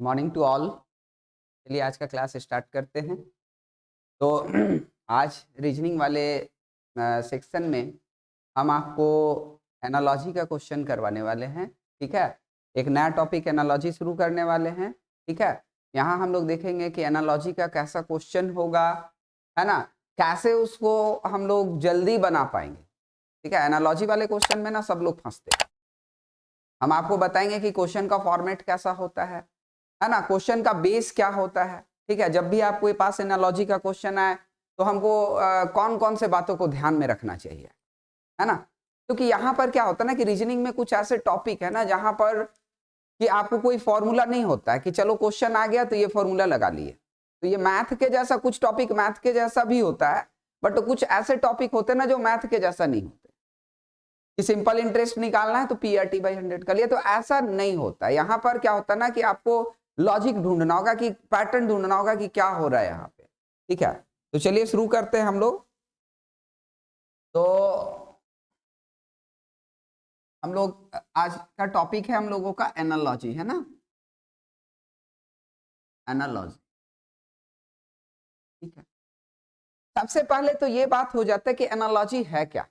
Morning to all. चलिए आज का क्लास स्टार्ट करते हैं। तो आज रीजनिंग वाले सेक्शन में हम आपको एनालॉजी का क्वेश्चन करवाने वाले हैं। ठीक है, एक नया टॉपिक एनालॉजी शुरू करने वाले हैं। ठीक है, यहाँ हम लोग देखेंगे कि एनालॉजी का कैसा क्वेश्चन होगा, है ना, कैसे उसको हम लोग जल्दी बना पाएंगे। ठीक है, एनालॉजी वाले क्वेश्चन में ना सब लोग फंसते हैं। हम आपको बताएंगे कि क्वेश्चन का फॉर्मेट कैसा होता है ना, क्वेश्चन का बेस क्या होता है। ठीक है, जब भी आपके पास एनालॉजी का क्वेश्चन आए तो हमको कौन कौन से बातों को ध्यान में रखना चाहिए, है ना। क्योंकि यहाँ पर क्या होता है ना कि रीजनिंग में कुछ ऐसे टॉपिक है ना जहां पर कि आपको कोई फॉर्मूला नहीं होता है कि चलो क्वेश्चन आ गया तो ये फॉर्मूला लगा लिए। तो ये मैथ के जैसा, कुछ टॉपिक मैथ के जैसा भी होता है, बट कुछ ऐसे टॉपिक होते हैं ना जो मैथ के जैसा नहीं होते कि सिंपल इंटरेस्ट निकालना है तो PRT/100 कर लिया। तो ऐसा नहीं होता। यहाँ पर क्या होता है ना कि आपको लॉजिक ढूंढना होगा, कि पैटर्न ढूंढना होगा कि क्या हो रहा है यहाँ पे। ठीक है, तो चलिए शुरू करते हैं हम लोग। तो हम लोग आज का टॉपिक है हम लोगों का एनालॉजी, है ना, एनालॉजी। ठीक है, सबसे पहले तो ये बात हो जाता है कि एनालॉजी है क्या।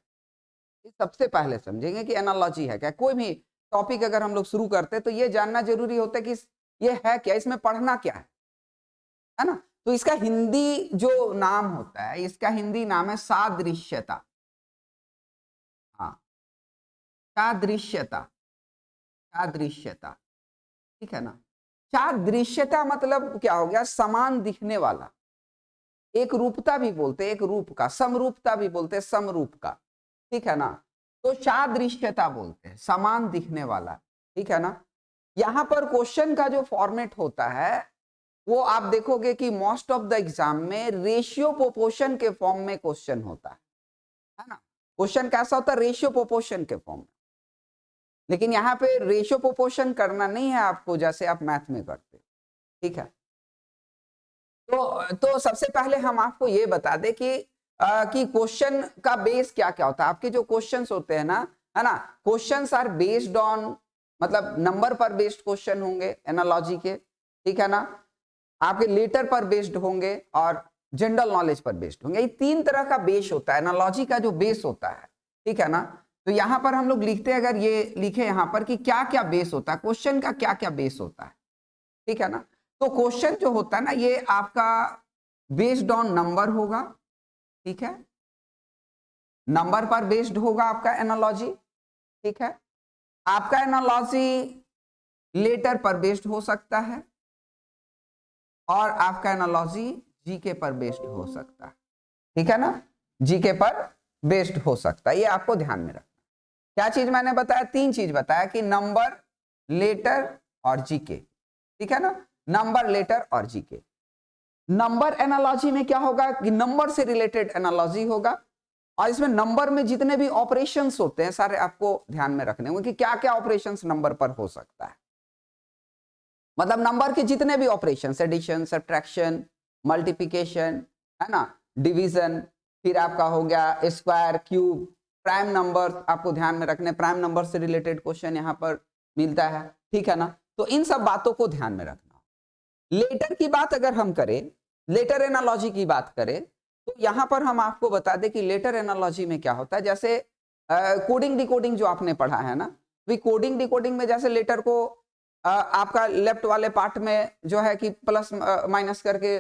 सबसे पहले समझेंगे कि एनालॉजी है क्या। कोई भी टॉपिक अगर हम लोग शुरू करते हैं तो ये जानना जरूरी होता है कि ये है क्या, इसमें पढ़ना क्या है ना। तो इसका हिंदी जो नाम होता है, इसका हिंदी नाम है सादृश्यता। हाँ, सादृश्यता, सादृश्यता। ठीक है ना। सादृश्यता मतलब क्या हो गया, समान दिखने वाला। एक रूपता भी बोलते, एक रूप का, समरूपता भी बोलते, समरूप का। ठीक है ना। तो सादृश्यता बोलते हैं, समान दिखने वाला। ठीक है ना। यहां पर क्वेश्चन का जो फॉर्मेट होता है वो आप देखोगे कि मोस्ट ऑफ द एग्जाम में रेशियो प्रोपोर्शन के फॉर्म में क्वेश्चन होता है ना। क्वेश्चन कैसा होता है, रेशियो प्रोपोर्शन के फॉर्म में। लेकिन यहाँ पे रेशियो प्रोपोर्शन करना नहीं है आपको जैसे आप मैथ में करते। ठीक है, तो सबसे पहले हम आपको ये बता दें कि क्वेश्चन का बेस क्या क्या होता है। आपके जो क्वेश्चंस होते हैं ना, है ना, क्वेश्चंस आर बेस्ड ऑन, मतलब नंबर पर बेस्ड क्वेश्चन होंगे एनालॉजी के। ठीक है ना, आपके लेटर पर बेस्ड होंगे और जनरल नॉलेज पर बेस्ड होंगे। ये तीन तरह का बेस होता है एनालॉजी का, जो बेस होता है। ठीक है ना। तो यहां पर हम लोग लिखते हैं, अगर ये लिखे यहां पर कि क्या क्या बेस होता है, क्वेश्चन का क्या क्या बेस होता है। ठीक है ना। तो क्वेश्चन जो होता है ना ये आपका बेस्ड ऑन नंबर होगा। ठीक है, नंबर पर बेस्ड होगा आपका एनालॉजी। ठीक है, आपका एनालॉजी लेटर पर बेस्ड हो सकता है और आपका एनालॉजी जीके पर बेस्ड हो सकता है। ठीक है ना, जीके पर बेस्ड हो सकता है। ये आपको ध्यान में रखना। क्या चीज मैंने बताया, तीन चीज बताया कि नंबर, लेटर और जीके। ठीक है ना, नंबर, लेटर और जीके। नंबर एनालॉजी में क्या होगा कि नंबर से रिलेटेड एनालॉजी होगा, और इसमें नंबर में जितने भी ऑपरेशंस होते हैं सारे आपको ध्यान में रखने होंगे कि क्या क्या ऑपरेशंस नंबर पर हो सकता है। मतलब नंबर के जितने भी ऑपरेशंस, एडिशन, सब्ट्रैक्शन, मल्टीप्लिकेशन, है ना, डिवीजन, फिर आपका हो गया स्क्वायर, क्यूब, प्राइम नंबर आपको ध्यान में रखने। प्राइम नंबर से रिलेटेड क्वेश्चन यहाँ पर मिलता है। ठीक है ना, तो इन सब बातों को ध्यान में रखना। लेटर की बात अगर हम करें, लेटर एनालॉजी की बात करें, तो यहां पर हम आपको बता दें कि लेटर एनालॉजी में क्या होता है। जैसे कोडिंग डिकोडिंग जो आपने पढ़ा है ना, तो कोडिंग डिकोडिंग में जैसे लेटर को आपका लेफ्ट वाले पार्ट में जो है कि प्लस माइनस करके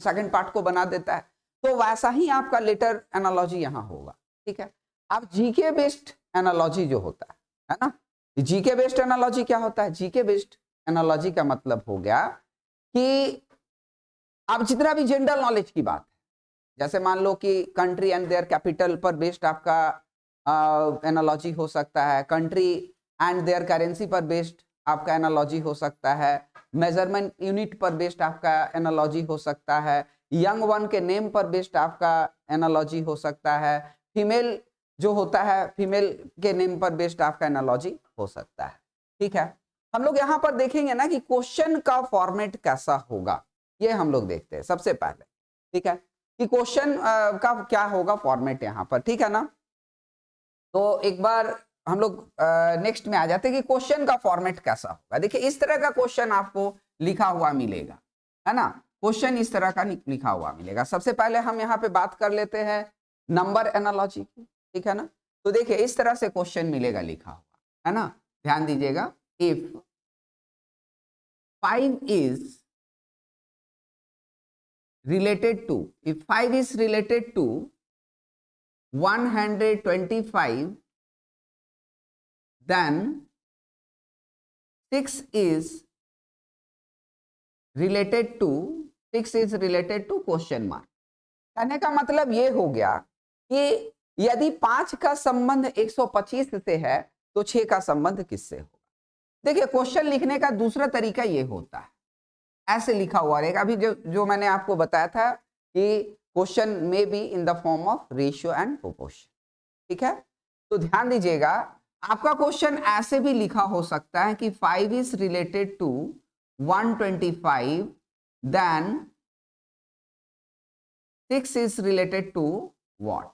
सेकंड पार्ट को बना देता है, तो वैसा ही आपका लेटर एनालॉजी यहाँ होगा। ठीक है, अब जीके बेस्ड एनालॉजी जो होता है ना, जीके बेस्ड एनालॉजी क्या होता है। जीके बेस्ड एनालॉजी का मतलब हो गया कि आप जितना भी जनरल नॉलेज की बात है, जैसे मान लो कि कंट्री एंड देयर कैपिटल पर बेस्ड आपका एनालॉजी हो सकता है, कंट्री एंड देयर करेंसी पर बेस्ड आपका एनालॉजी हो सकता है, मेजरमेंट यूनिट पर बेस्ड आपका एनालॉजी हो सकता है, यंग वन के नेम पर बेस्ड आपका एनालॉजी हो सकता है, फीमेल जो होता है फीमेल के नेम पर बेस्ड आपका एनालॉजी हो सकता है। ठीक है, हम लोग यहाँ पर देखेंगे ना कि क्वेश्चन का फॉर्मेट कैसा होगा, ये हम लोग देखते हैं सबसे पहले। ठीक है, कि क्वेश्चन का क्या होगा फॉर्मेट यहाँ पर। ठीक है ना, तो एक बार हम लोग नेक्स्ट में आ जाते हैं कि क्वेश्चन का फॉर्मेट कैसा होगा। देखिए इस तरह का क्वेश्चन आपको लिखा हुआ मिलेगा, है ना, क्वेश्चन इस तरह का लिखा हुआ मिलेगा। सबसे पहले हम यहाँ पे बात कर लेते हैं नंबर एनालॉजी की, ठीक है ना। तो देखिए इस तरह से क्वेश्चन मिलेगा लिखा हुआ, है ना, ध्यान दीजिएगा। If 5 is related to, if 5 is related to 125, then 6 is related to question mark. कहने का मतलब ये हो गया कि यदि 5 का संबंध 125 से है तो 6 का संबंध किससे होगा। देखिए क्वेश्चन लिखने का दूसरा तरीका ये होता है, ऐसे लिखा हुआ रहेगा। अभी जो मैंने आपको बताया था कि क्वेश्चन में be in the form of ratio and proportion, ठीक है। तो ध्यान दीजिएगा, आपका क्वेश्चन ऐसे भी लिखा हो सकता है कि 5 is related to 125, then 6 is related to what,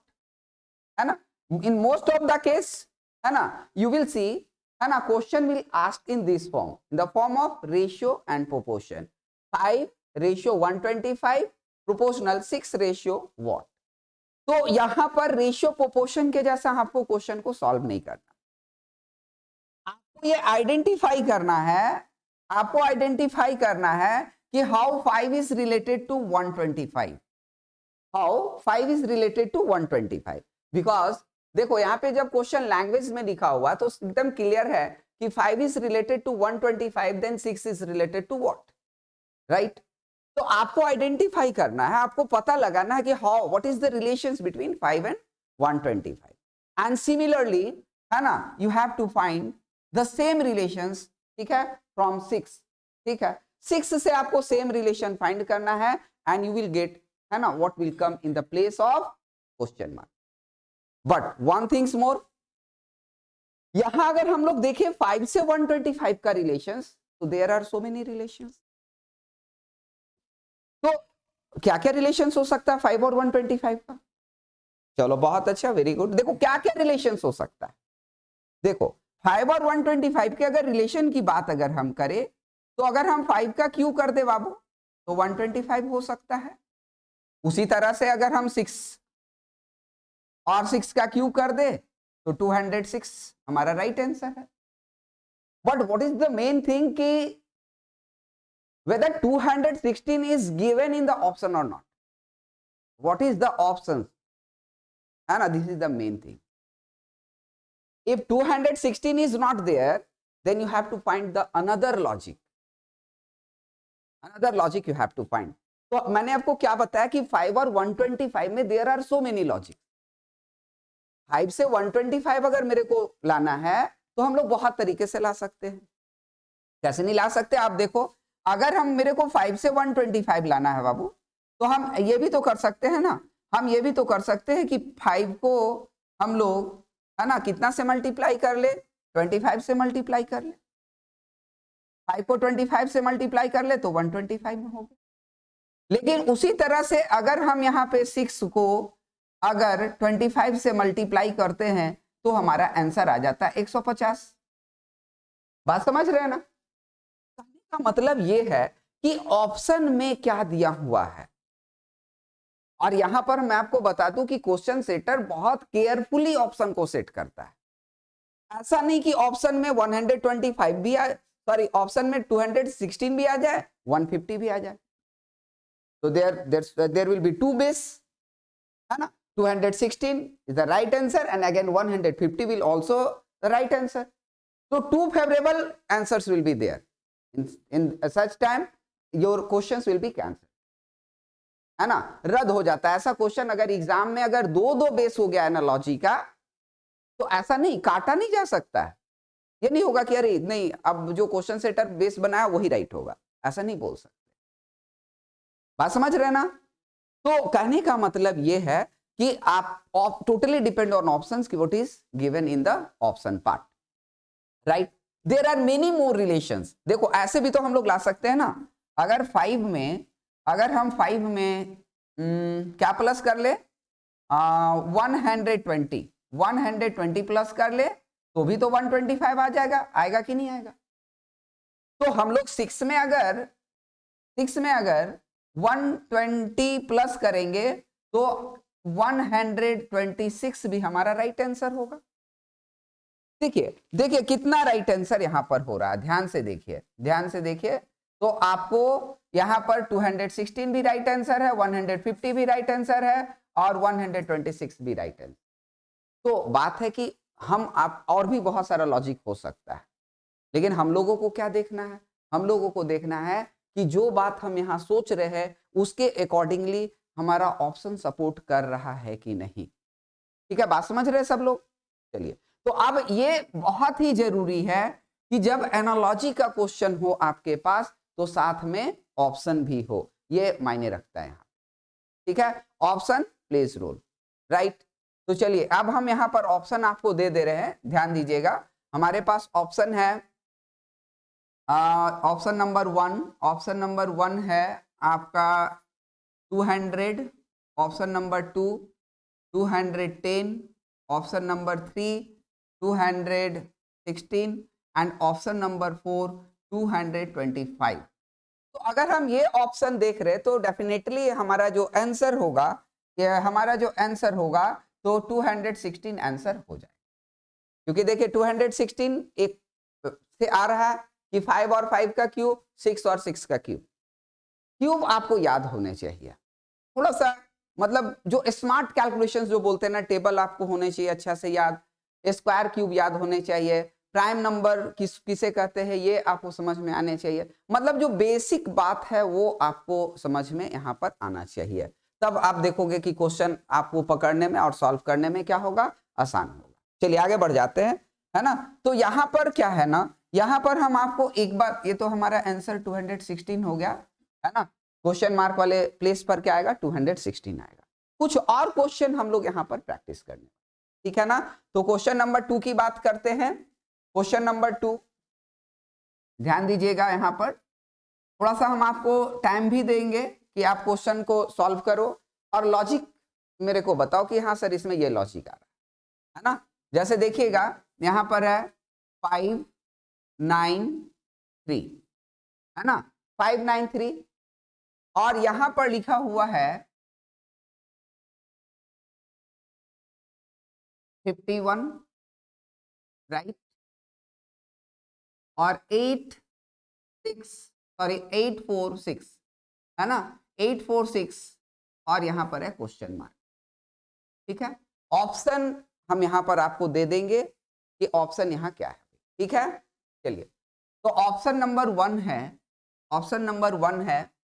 है ना। In most of the case, है ना, यू विल सी, है ना, question will ask in this form, in the form of ratio and proportion. 5 ratio 125 proportional 6 ratio what. तो यहां पर ratio proportion के जैसा आपको क्वेश्चन को सॉल्व नहीं करना, आपको ये आइडेंटिफाई करना है, आपको आइडेंटिफाई करना है कि how 5 is related to 125, how 5 is related to 125। Because देखो यहाँ पे जब क्वेश्चन लैंग्वेज में लिखा हुआ तो एकदम क्लियर है कि 5 is related to 125, then 6 is related to what, right. तो आपको आइडेंटिफाई करना है, आपको पता लगाना है कि how, what is the relations between 5 and 125, and similarly, है ना, you have to find the same relations, ठीक है, फ्रॉम 6, ठीक है। 6 से आपको सेम रिलेशन फाइंड करना है एंड यू विल गेट, है ना, what will come in the place of question mark. But one things more, यहां अगर हम लोग देखें 5 से 125 का रिलेशंस, तो there are so many relations. तो क्या क्या रिलेशंस हो सकता है 5 और 125 का? चलो बहुत अच्छा, वेरी गुड। देखो क्या क्या रिलेशंस हो सकता है। देखो 5 और 125 के अगर रिलेशन की बात अगर हम करें, तो अगर हम 5 का क्यू कर दे बाबू तो 125 हो सकता है। उसी तरह से अगर हम 6 और 6 का क्यू कर दे तो 206 हमारा राइट आंसर है। But what is the main thing कि whether 216 is given in the option or not, what is the option, है ना, this is the main thing. If 216 is not there, then you have to find the another logic you have to find. तो मैंने आपको क्या बताया कि 5 और 125 में there are so many logic। 5 से 125 अगर मेरे को लाना है तो हम लोग बहुत तरीके से ला सकते हैं। कैसे नहीं ला सकते, आप देखो, अगर हम मेरे को 5 से 125 लाना है बाबू, तो हम ये भी तो कर सकते हैं ना, हम ये भी तो कर सकते हैं कि 5 को हम लोग, है ना, कितना से मल्टीप्लाई कर ले, 25 से मल्टीप्लाई कर ले। 5 को 25 से मल्टीप्लाई कर ले तो 125 में होगा। लेकिन उसी तरह से अगर हम यहाँ पे 6 को अगर 25 से मल्टीप्लाई करते हैं तो हमारा आंसर आ जाता है 150। बात समझ रहे हैं ना। का मतलब यह है कि ऑप्शन में क्या दिया हुआ है। और यहां पर मैं आपको बता दूं कि क्वेश्चन सेटर बहुत केयरफुली ऑप्शन को सेट करता है। ऐसा नहीं कि ऑप्शन में 125 भी आ, सॉरी, ऑप्शन में 216 भी आ जाए, 150 भी आ जाए। तो देयर विल बी 2 बेस, है ना। 216 is the right answer and again 150 will also the right answer. So 2 favorable answers will be there. In such time your questions will be cancelled, है ना, रद्द हो जाता है। ऐसा क्वेश्चन अगर एग्जाम में अगर दो बेस हो गया एनालॉजी का, तो ऐसा नहीं, काटा नहीं जा सकता है। ये नहीं होगा कि अरे नहीं, अब जो क्वेश्चन सेटर बेस बनाया वही राइट होगा, ऐसा नहीं बोल सकते। बात समझ रहे ना। तो कहने का मतलब ये है कि आप टोटली डिपेंड ऑन ऑप्शंस की what is given in the option part, right. There are many more relations. देखो ऐसे भी तो हम लोग ला सकते हैं ना। अगर 5 में, अगर हम 5 में क्या प्लस कर ले, 120 प्लस कर ले तो भी तो 125 आ जाएगा, आएगा कि नहीं आएगा। तो हम लोग 6 में अगर 120 प्लस करेंगे तो 126 भी हमारा राइट आंसर होगा। देखिए कितना राइट आंसर यहां पर हो रहा है, ध्यान से देखिए। तो आपको यहां पर 216 भी राइट आंसर है, 150 भी राइट आंसर है और 126 भी राइट आंसर। तो बात है कि हम आप और भी बहुत सारा लॉजिक हो सकता है, लेकिन हम लोगों को क्या देखना है, हम लोगों को देखना है कि जो बात हम यहाँ सोच रहे हैं उसके अकॉर्डिंगली हमारा ऑप्शन सपोर्ट कर रहा है कि नहीं। ठीक है, बात समझ रहे हैं सब लोग? चलिए, तो अब ये बहुत ही जरूरी है कि जब एनालॉजी का क्वेश्चन हो आपके पास तो साथ में ऑप्शन भी हो, ये मायने रखता है यहाँ। ठीक है, ऑप्शन प्लेज रोल, राइट। तो चलिए अब हम यहाँ पर ऑप्शन आपको दे रहे हैं, ध्यान दीजिएगा। हमारे पास ऑप्शन है ऑप्शन नंबर 1 है आपका 200, option number 2 210, option number 3 216 and option number 4 225। तो अगर हम ये ऑप्शन देख रहे तो डेफिनेटली हमारा जो आंसर होगा तो 216 आंसर हो जाए, क्योंकि देखिए 216 एक से आ रहा है कि 5 और 5 का क्यूब, 6 और 6 का क्यूब आपको याद होने चाहिए। थोड़ा सा मतलब जो स्मार्ट कैलकुलेशंस जो बोलते हैं ना, टेबल आपको होने चाहिए अच्छा से याद, स्क्वायर क्यूब याद होने चाहिए, प्राइम नंबर किसे कहते हैं ये आपको समझ में आने चाहिए। मतलब जो बेसिक बात है वो आपको समझ में यहाँ पर आना चाहिए, तब आप देखोगे कि क्वेश्चन आपको पकड़ने में और सॉल्व करने में क्या होगा, आसान होगा। चलिए आगे बढ़ जाते हैं, है ना। तो यहाँ पर क्या है ना, यहाँ पर हम आपको एक बार, ये तो हमारा आंसर 216 हो गया, है ना। क्वेश्चन मार्क वाले प्लेस पर क्या आएगा, 216 आएगा। कुछ और क्वेश्चन हम लोग यहाँ पर प्रैक्टिस करने, ठीक है ना। तो क्वेश्चन नंबर 2 की बात करते हैं। क्वेश्चन नंबर 2, ध्यान दीजिएगा, यहाँ पर थोड़ा सा हम आपको टाइम भी देंगे कि आप क्वेश्चन को सॉल्व करो और लॉजिक मेरे को बताओ कि हाँ सर इसमें ये लॉजिक आ रहा है ना। जैसे देखिएगा यहाँ पर है 593, है ना, 593 और यहां पर लिखा हुआ है 51, राइट, और 846, है ना, 846 और यहां पर है क्वेश्चन मार्क। ठीक है, ऑप्शन हम यहां पर आपको दे देंगे कि ऑप्शन यहां क्या है। ठीक है, चलिए, तो ऑप्शन नंबर 1 है, ऑप्शन नंबर 1 है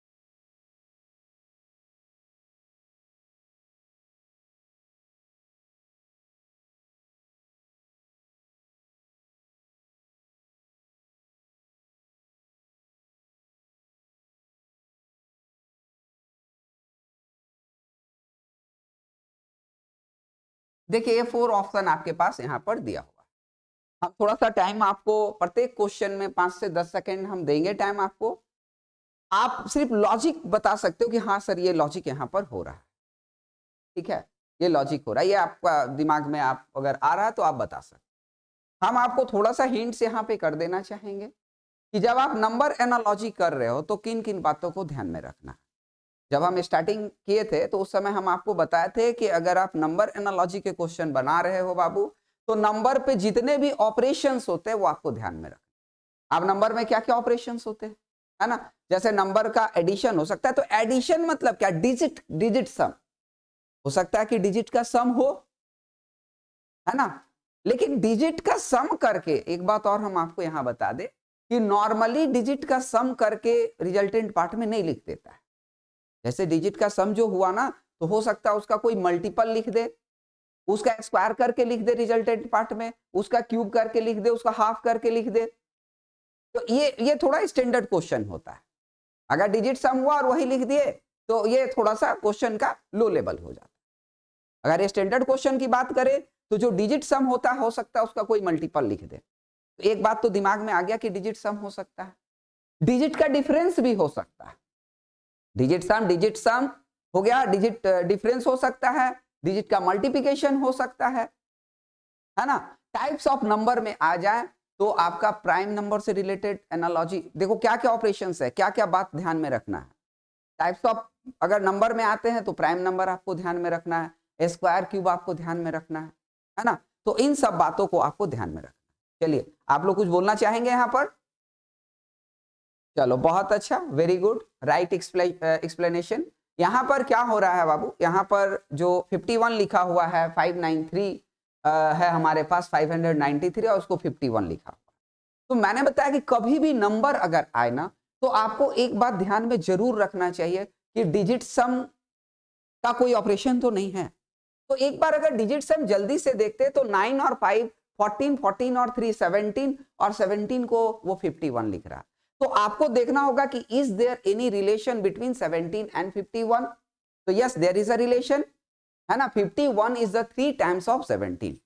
देखिए ये 4 ऑप्शन आपके पास यहां पर दिया हुआ है। हम थोड़ा सा टाइम आपको प्रत्येक क्वेश्चन में 5 से 10 सेकेंड हम देंगे टाइम आपको। आप सिर्फ लॉजिक बता सकते हो कि हाँ सर ये लॉजिक यहाँ पर हो रहा है। ठीक है, ये लॉजिक हो रहा है, ये आपका दिमाग में आप अगर आ रहा है तो आप बता सकते। हम आपको थोड़ा सा हिंट्स यहाँ पे कर देना चाहेंगे कि जब आप नंबर एनालॉजी कर रहे हो तो किन किन बातों को ध्यान में रखना है। जब हम स्टार्टिंग किए थे तो उस समय हम आपको बताए थे कि अगर आप नंबर एनालॉजी के क्वेश्चन बना रहे हो बाबू, तो नंबर पे जितने भी ऑपरेशंस होते हैं वो आपको ध्यान में रखना। अब नंबर में क्या क्या ऑपरेशंस होते हैं, है ना, जैसे नंबर का एडिशन हो सकता है, तो एडिशन मतलब क्या, डिजिट सम हो सकता है कि डिजिट का सम हो, है ना। लेकिन डिजिट का सम करके, एक बात और हम आपको यहां बता दें कि नॉर्मली डिजिट का सम करके रिजल्टेंट पार्ट में नहीं लिख देता है। जैसे डिजिट का सम जो हुआ ना, तो हो सकता है उसका कोई मल्टीपल लिख दे, उसका स्क्वायर करके लिख दे रिजल्टेंट पार्ट में, उसका क्यूब करके लिख दे, उसका हाफ करके लिख दे। तो ये थोड़ा स्टैंडर्ड क्वेश्चन होता है। अगर डिजिट सम हुआ और वही लिख दिए तो ये थोड़ा सा क्वेश्चन का लो लेवल हो जाता है। अगर ये स्टैंडर्ड क्वेश्चन की बात करें तो जो डिजिट सम होता है, हो सकता है उसका कोई मल्टीपल लिख दे। तो एक बात तो दिमाग में आ गया कि डिजिट सम हो सकता है, डिजिट का डिफरेंस भी हो सकता है। डिजिट सम हो गया, डिजिट डिफरेंस हो सकता है, डिजिट का मल्टीप्लिकेशन हो सकता है ना। टाइप्स ऑफ नंबर में आ जाए तो आपका प्राइम नंबर से रिलेटेड एनालॉजी देखो क्या क्या ऑपरेशंस है, क्या क्या बात ध्यान में रखना है। टाइप्स ऑफ अगर नंबर में आते हैं तो प्राइम नंबर आपको ध्यान में रखना है, स्क्वायर क्यूब आपको ध्यान में रखना है ना। तो इन सब बातों को आपको ध्यान में रखना है। चलिए आप लोग कुछ बोलना चाहेंगे यहाँ पर? चलो बहुत अच्छा, वेरी गुड, राइट एक्सप्लेनेशन। यहाँ पर क्या हो रहा है बाबू, यहाँ पर जो 51 लिखा हुआ है 593 है हमारे पास 593 और उसको 51 लिखा हुआ। तो मैंने बताया कि कभी भी नंबर अगर आए ना तो आपको एक बात ध्यान में जरूर रखना चाहिए कि डिजिट सम का कोई ऑपरेशन तो नहीं है। तो एक बार अगर डिजिट सम जल्दी से देखते तो 9 और 5 14, 14 और 3 17 और 17 को वो 51 लिख रहा है। तो आपको देखना होगा कि is there any relation between 17 and 51? तो yes there is a relation, है ना। 51 is the 3 times of 17,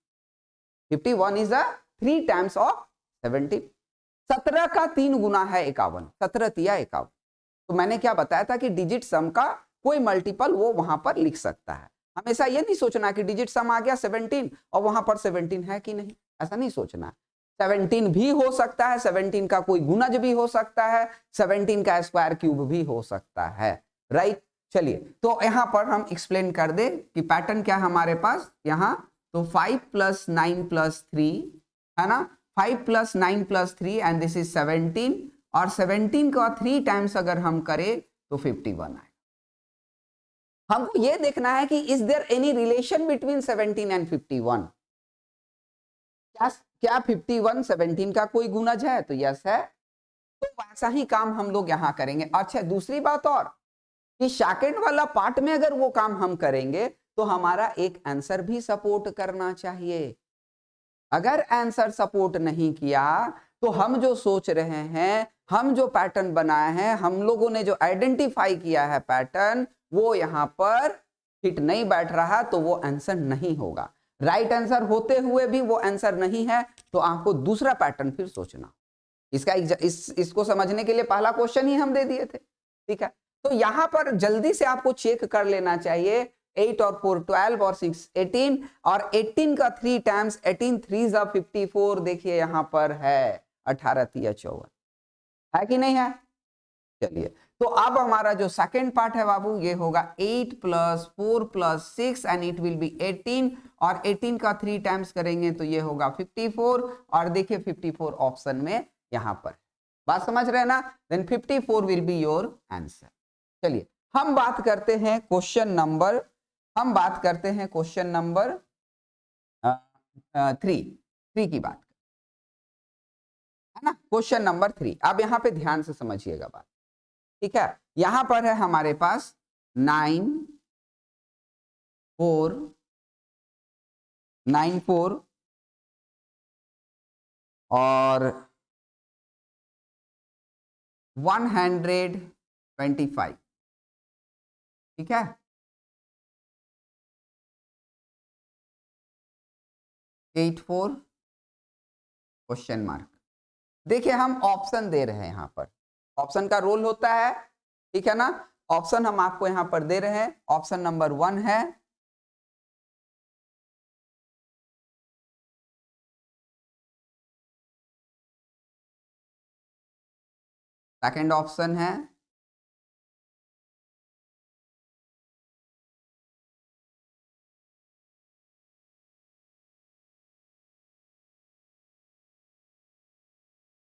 51 is the 3 times of 17। 17 का 3 गुना है 51, 17 तिया 51। तो मैंने क्या बताया था कि डिजिट सम का कोई मल्टीपल वो वहां पर लिख सकता है। हमेशा ये नहीं सोचना कि डिजिट सम आ गया 17 और वहां पर 17 है कि नहीं, ऐसा नहीं सोचना। 17 भी हो सकता है, 17 का कोई गुणज भी हो सकता है, 17 का स्क्वायर क्यूब भी हो सकता है, राइट। चलिए तो यहां पर हम एक्सप्लेन कर दे कि पैटर्न क्या है हमारे पास यहाँ। तो 5 + 9 + 3 है ना, 5 + 9 + 3 एंड दिस इज 17 और 17 का 3 टाइम्स अगर हम करें तो 51 आए। हमको ये देखना है कि is there any relation between 17 and 51? क्या 51 17 का कोई गुणज है? तो यस है। तो वैसा ही काम हम लोग यहां करेंगे। अच्छा दूसरी बात और कि सेकंड वाला पार्ट में अगर वो काम हम करेंगे तो हमारा एक आंसर भी सपोर्ट करना चाहिए। अगर आंसर सपोर्ट नहीं किया तो हम जो सोच रहे हैं, हम जो पैटर्न बनाए हैं, हम लोगों ने जो आइडेंटिफाई किया है पैटर्न, वो यहाँ पर फिट नहीं बैठ रहा तो वो आंसर नहीं होगा। राइट आंसर होते हुए भी वो आंसर नहीं है तो आपको दूसरा पैटर्न फिर सोचना। इसको समझने के लिए पहला क्वेश्चन ही हम दे दिए थे, ठीक है। तो यहां पर जल्दी से आपको चेक कर लेना चाहिए 8 और 4 12 और 6 18 और 18 का 3 टाइम्स 18 3 = 54। देखिए यहां पर है 18 तिया 54, है कि नहीं है? चलिए तो अब हमारा जो सेकंड पार्ट है बाबू ये होगा 8 + 4 + 6 एंड इट विल बी 18 और 18 का 3 टाइम्स करेंगे तो ये होगा 54 और देखिए 54 ऑप्शन में यहां पर बात समझ रहे हैं ना। Then 54 will be your answer. चलिए हम बात करते हैं क्वेश्चन नंबर 3 की बात है ना। क्वेश्चन नंबर 3 अब यहां पे ध्यान से समझिएगा बात, ठीक है। यहां पर है हमारे पास 9 4 9 4 और 125, ठीक है। 84 क्वेश्चन मार्क। देखिए हम ऑप्शन दे रहे हैं यहां पर, ऑप्शन का रोल होता है, ठीक है ना। ऑप्शन हम आपको यहां पर दे रहे हैं। ऑप्शन नंबर 1 है सेकंड ऑप्शन है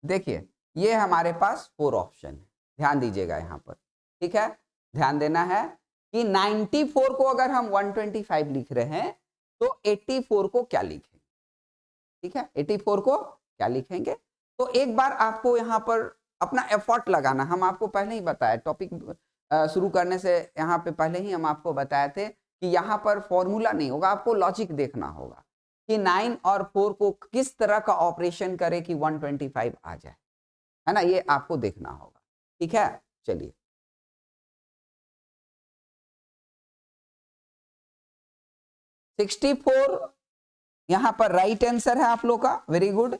देखिए ये हमारे पास 4 ऑप्शन है, ध्यान दीजिएगा यहां पर, ठीक है। ध्यान देना है कि 94 को अगर हम 125 लिख रहे हैं तो 84 को क्या लिखेंगे, ठीक है। 84 को क्या लिखेंगे? तो एक बार आपको यहां पर अपना एफर्ट लगाना, हम आपको पहले ही बताया टॉपिक शुरू करने से यहाँ पे पहले ही हम आपको बताए थे कि यहाँ पर फॉर्मूला नहीं होगा, आपको लॉजिक देखना होगा कि 9 और 4 को किस तरह का ऑपरेशन करे कि 125 आ जाए, है ना, ये आपको देखना होगा, ठीक है। चलिए 64 यहां पर राइट आंसर है आप लोग का, very good.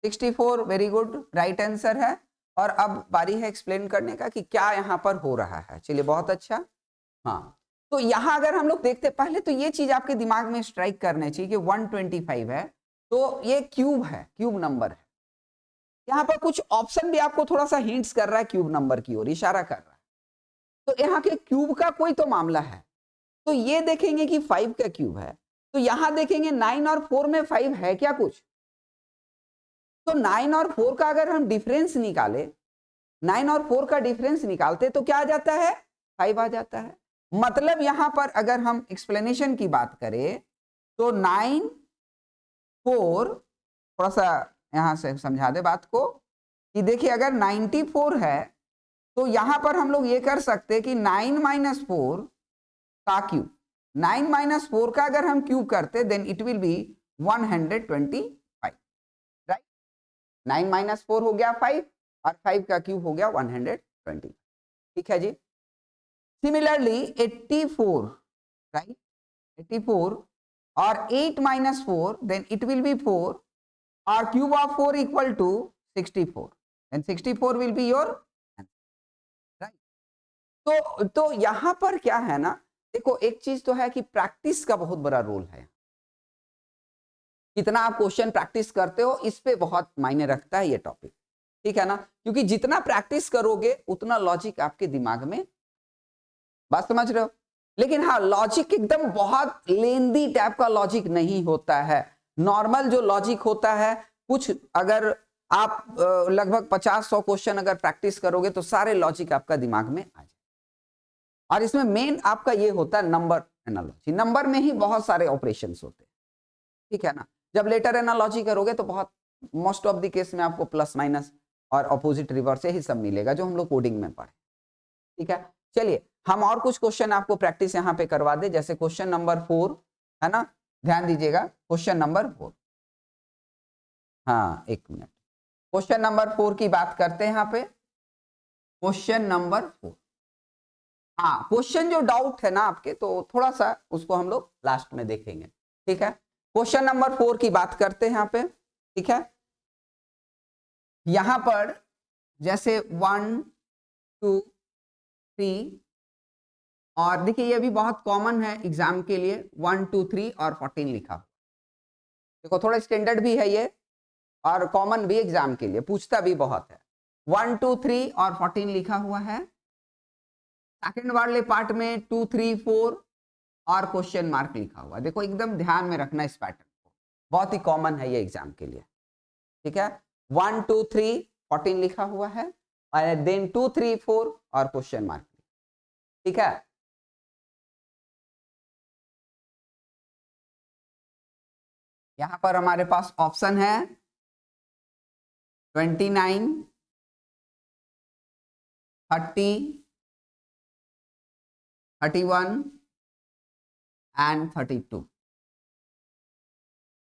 64 very good right answer है। और अब बारी है एक्सप्लेन करने का कि क्या यहां पर हो रहा है। चलिए बहुत अच्छा। हाँ तो यहां अगर हम लोग देखते पहले तो ये चीज आपके दिमाग में स्ट्राइक करने चाहिए कि 125 है तो ये क्यूब है, क्यूब नंबर है। यहाँ पर कुछ ऑप्शन भी आपको थोड़ा सा हिंट्स कर रहा है, क्यूब नंबर की ओर इशारा कर रहा है। तो यहाँ के क्यूब का कोई तो मामला है, तो ये देखेंगे कि 5 का क्यूब है, तो यहां देखेंगे 9 और 4 में 5 है क्या कुछ, तो 9 और 4 का अगर हम डिफरेंस निकाले, 9 और 4 का डिफरेंस निकालते तो क्या आ जाता है, 5 आ जाता है। मतलब यहां पर अगर हम एक्सप्लेनेशन की बात करें तो 9 4, थोड़ा सा यहां से समझा दे बात को कि देखिए अगर 94 है तो यहां पर हम लोग ये कर सकते हैं कि 9 - 4 का क्यूब, 9 - 4 का अगर हम क्यूब करते then it will be 125, right. 9 - 4 हो गया 5 और 5 का क्यूब हो गया 120, ठीक है जी। सिमिलरली 84, राइट, 84 और 8 - 4 देन इट विल बी 4 और cube of 4 equal to 64 and 64 will be your, right. तो यहां पर क्या है ना, देखो एक चीज तो है कि प्रैक्टिस का बहुत बड़ा रोल है, कितना आप क्वेश्चन प्रैक्टिस करते हो इस पे बहुत मायने रखता है ये टॉपिक, ठीक है ना, क्योंकि जितना प्रैक्टिस करोगे उतना लॉजिक आपके दिमाग में, बात समझ रहे हो। लेकिन हाँ, लॉजिक एकदम बहुत लेंदी टाइप का लॉजिक नहीं होता है, नॉर्मल जो लॉजिक होता है, कुछ अगर आप लगभग 50-100 क्वेश्चन अगर प्रैक्टिस करोगे तो सारे लॉजिक आपका दिमाग में आ जाए। और इसमें मेन आपका ये होता है नंबर एनालॉजी, नंबर में ही बहुत सारे ऑपरेशंस होते हैं, ठीक है ना। जब लेटर एनालॉजी करोगे तो बहुत मोस्ट ऑफ द केस में आपको प्लस माइनस और ऑपोजिट रिवर्स ही सब मिलेगा जो हम लोग कोडिंग में पढ़े, ठीक है। चलिए हम और कुछ क्वेश्चन आपको प्रैक्टिस यहाँ पे करवा दे, जैसे क्वेश्चन नंबर 4 है ना, ध्यान दीजिएगा क्वेश्चन नंबर 4, हाँ एक मिनट, क्वेश्चन नंबर 4 की बात करते हैं यहाँ पे, क्वेश्चन नंबर 4। हाँ, क्वेश्चन जो डाउट है ना आपके तो थोड़ा सा उसको हम लोग लास्ट में देखेंगे, ठीक है। क्वेश्चन नंबर 4 की बात करते हैं यहाँ पे, ठीक है। यहां पर जैसे 1 2 3 और देखिए ये भी बहुत कॉमन है एग्जाम के लिए, 1 2 3 और 14 लिखा, देखो थोड़ा स्टैंडर्ड भी है ये और कॉमन भी एग्जाम के लिए, पूछता भी बहुत है। 1 2 3 और 14 लिखा हुआ है, सेकंड वाले पार्ट में 2 3 4 और क्वेश्चन मार्क लिखा हुआ है। देखो एकदम ध्यान में रखना इस पैटर्न को, बहुत ही कॉमन है ये एग्जाम के लिए, ठीक है। 1 2 3 14 लिखा हुआ है और देन 2 3 4 और क्वेश्चन मार्क, ठीक है। यहां पर हमारे पास ऑप्शन है 29 30 31 एंड 32,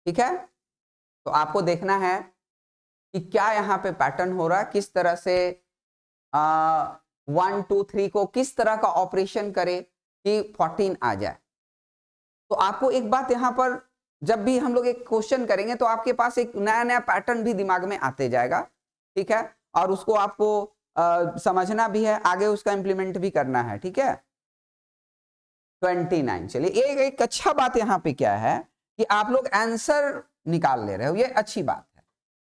ठीक है। तो आपको देखना है कि क्या यहाँ पे पैटर्न हो रहा है, किस तरह से 1 2 3 को किस तरह का ऑपरेशन करे कि 14 आ जाए। तो आपको एक बात यहाँ पर जब भी हम लोग एक क्वेश्चन करेंगे तो आपके पास एक नया नया पैटर्न भी दिमाग में आते जाएगा, ठीक है, और उसको आपको समझना भी है, आगे उसका इंप्लीमेंट भी करना है, ठीक है। 29, चलिए एक अच्छा बात यहाँ पे क्या है कि आप लोग आंसर निकाल ले रहे हो, ये अच्छी बात है,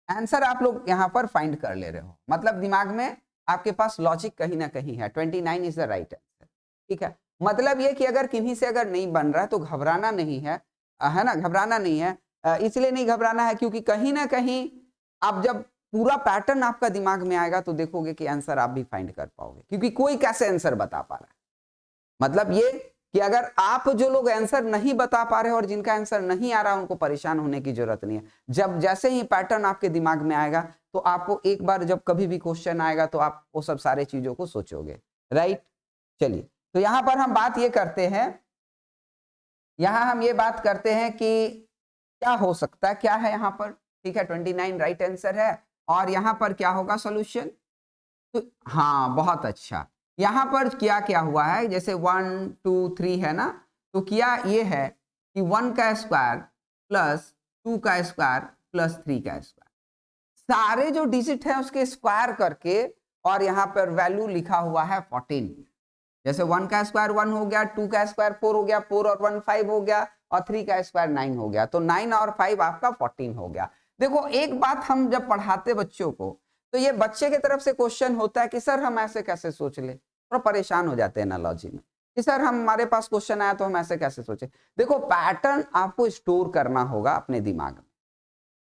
आंसर आप लोग यहाँ पर फाइंड कर ले रहे हो, मतलब दिमाग में आपके पास लॉजिक कहीं ना कहीं है, 29 इज द राइट आंसर, ठीक है। मतलब ये कि अगर किन्हीं से अगर नहीं बन रहा है तो घबराना नहीं है ना, घबराना नहीं है, इसलिए नहीं घबराना है क्योंकि कहीं ना कहीं आप जब पूरा पैटर्न आपका दिमाग में आएगा तो देखोगे कि आंसर आप भी फाइंड कर पाओगे, क्योंकि कोई कैसे आंसर बता पा रहा है, मतलब ये कि अगर आप जो लोग आंसर नहीं बता पा रहे हो और जिनका आंसर नहीं आ रहा उनको परेशान होने की जरूरत नहीं है, जब जैसे ही पैटर्न आपके दिमाग में आएगा तो आपको एक बार जब कभी भी क्वेश्चन आएगा तो आप वो सब सारे चीजों को सोचोगे, राइट। चलिए तो यहां पर हम बात ये करते हैं, यहां हम ये बात करते हैं कि क्या हो सकता है, क्या है यहाँ पर, ठीक है, 29 राइट आंसर है और यहाँ पर क्या होगा सोल्यूशन, तो हाँ बहुत अच्छा, यहां पर क्या क्या हुआ है, जैसे 1 2 3 है ना, तो क्या ये है कि 1 का स्क्वायर प्लस 2 का स्क्वायर प्लस 3 का स्क्वायर, सारे जो डिजिट है उसके स्क्वायर करके और यहाँ पर वैल्यू लिखा हुआ है 14, जैसे 1 का स्क्वायर 1 हो गया, 2 का स्क्वायर 4 हो गया, 4 और 1 5 हो गया और 3 का स्क्वायर 9 हो गया, तो 9 और 5 आपका 14 हो गया। देखो एक बात, हम जब पढ़ाते बच्चों को तो ये बच्चे की तरफ से क्वेश्चन होता है कि सर हम ऐसे कैसे सोच ले, थोड़ा परेशान हो जाते हैं एनालॉजी में कि सर हमारे पास क्वेश्चन आया तो हम ऐसे कैसे सोचे। देखो पैटर्न आपको स्टोर करना होगा अपने दिमाग में,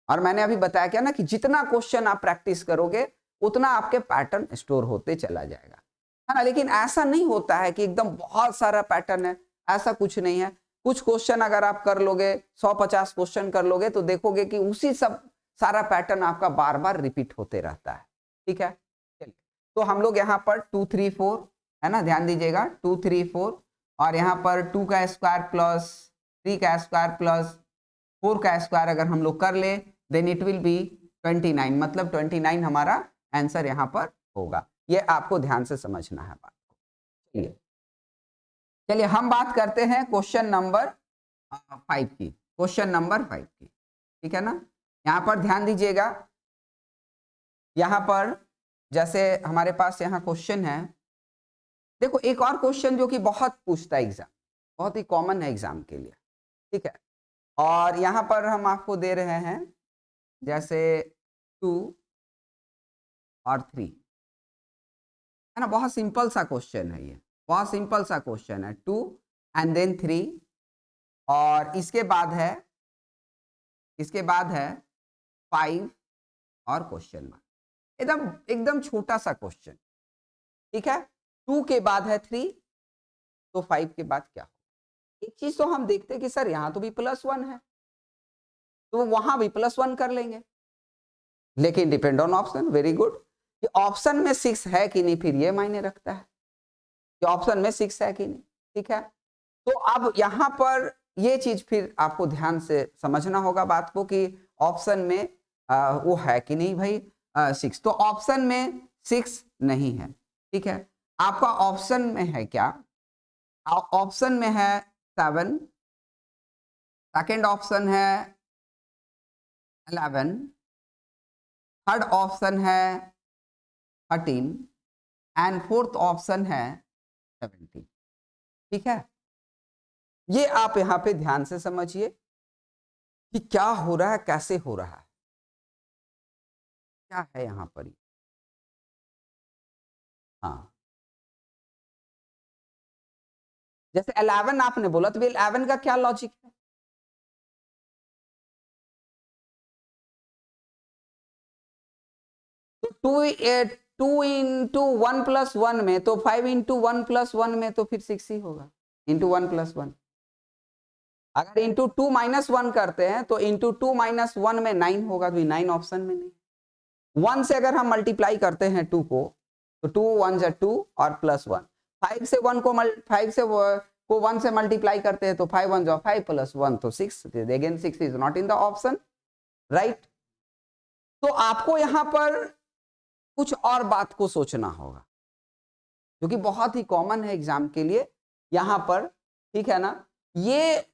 और मैंने अभी बताया क्या ना कि जितना क्वेश्चन आप प्रैक्टिस करोगे उतना आपके पैटर्न स्टोर होते चला जाएगा, है ना। लेकिन ऐसा नहीं होता है कि एकदम बहुत सारा पैटर्न है, ऐसा कुछ नहीं है। कुछ क्वेश्चन अगर आप कर लोगे, 150 क्वेश्चन कर लोगे तो देखोगे कि उसी सब सारा पैटर्न आपका बार बार रिपीट होते रहता है, ठीक है। चलिए, तो हम लोग यहाँ पर 2 3 4 है ना, ध्यान दीजिएगा 2 3 4, और यहाँ पर 2 का स्क्वायर प्लस 3 का स्क्वायर प्लस 4 का स्क्वायर अगर हम लोग कर ले देन इट विल बी 29, मतलब 29 हमारा आंसर यहाँ पर होगा। ये आपको ध्यान से समझना है बात को। चलिए चलिए हम बात करते हैं क्वेश्चन नंबर 5 की, क्वेश्चन नंबर 5 की, ठीक है ना। यहाँ पर ध्यान दीजिएगा, यहाँ पर जैसे हमारे पास यहाँ क्वेश्चन है, देखो एक और क्वेश्चन जो कि बहुत पूछता है एग्जाम, बहुत ही कॉमन है एग्जाम के लिए, ठीक है। और यहाँ पर हम आपको दे रहे हैं जैसे 2 और 3, है ना, बहुत सिंपल सा क्वेश्चन है, ये बहुत सिंपल सा क्वेश्चन है। 2 एंड देन 3, और इसके बाद है 5 और क्वेश्चन मार्क, एकदम एकदम छोटा सा क्वेश्चन, ठीक है। 2 के बाद है 3, तो 5 के बाद क्या हो। एक चीज तो हम देखते हैं कि सर यहाँ तो भी +1 है, तो वहां भी +1 कर लेंगे, लेकिन depend on option. Very good, कि ऑप्शन में 6 है कि नहीं, फिर ये मायने रखता है कि ऑप्शन में 6 है कि नहीं, ठीक है। तो अब यहाँ पर ये चीज फिर आपको ध्यान से समझना होगा बात को कि ऑप्शन में वो है कि नहीं भाई 6, तो ऑप्शन में 6 नहीं है, ठीक है। आपका ऑप्शन में है क्या, ऑप्शन में है 7, सेकंड ऑप्शन है 11, थर्ड ऑप्शन है 13 एंड फोर्थ ऑप्शन है 17, ठीक है। ये आप यहाँ पे ध्यान से समझिए कि क्या हो रहा है, कैसे हो रहा है, क्या है यहाँ पर। हाँ, जैसे 11 आपने बोला तो 11 का क्या लॉजिक है, तो 2 इंटू 1+1 में, तो 5 इंटू 1+1 में तो फिर 6 ही होगा, इंटू 1+1। अगर इंटू 2-1 करते हैं तो इंटू 2-1 में 9 होगा, तो 9 ऑप्शन में नहीं। 1 से अगर हम मल्टीप्लाई करते हैं 2 को, तो 2 1 जा 2 और +1, 5 से 1 को 5 से को 1 से मल्टीप्लाई करते हैं तो 5 1 जा 5 +1 तो 6, again 6 is not in the option, right. तो आपको यहां पर कुछ और बात को सोचना होगा जो कि बहुत ही कॉमन है एग्जाम के लिए यहां पर, ठीक है ना। ये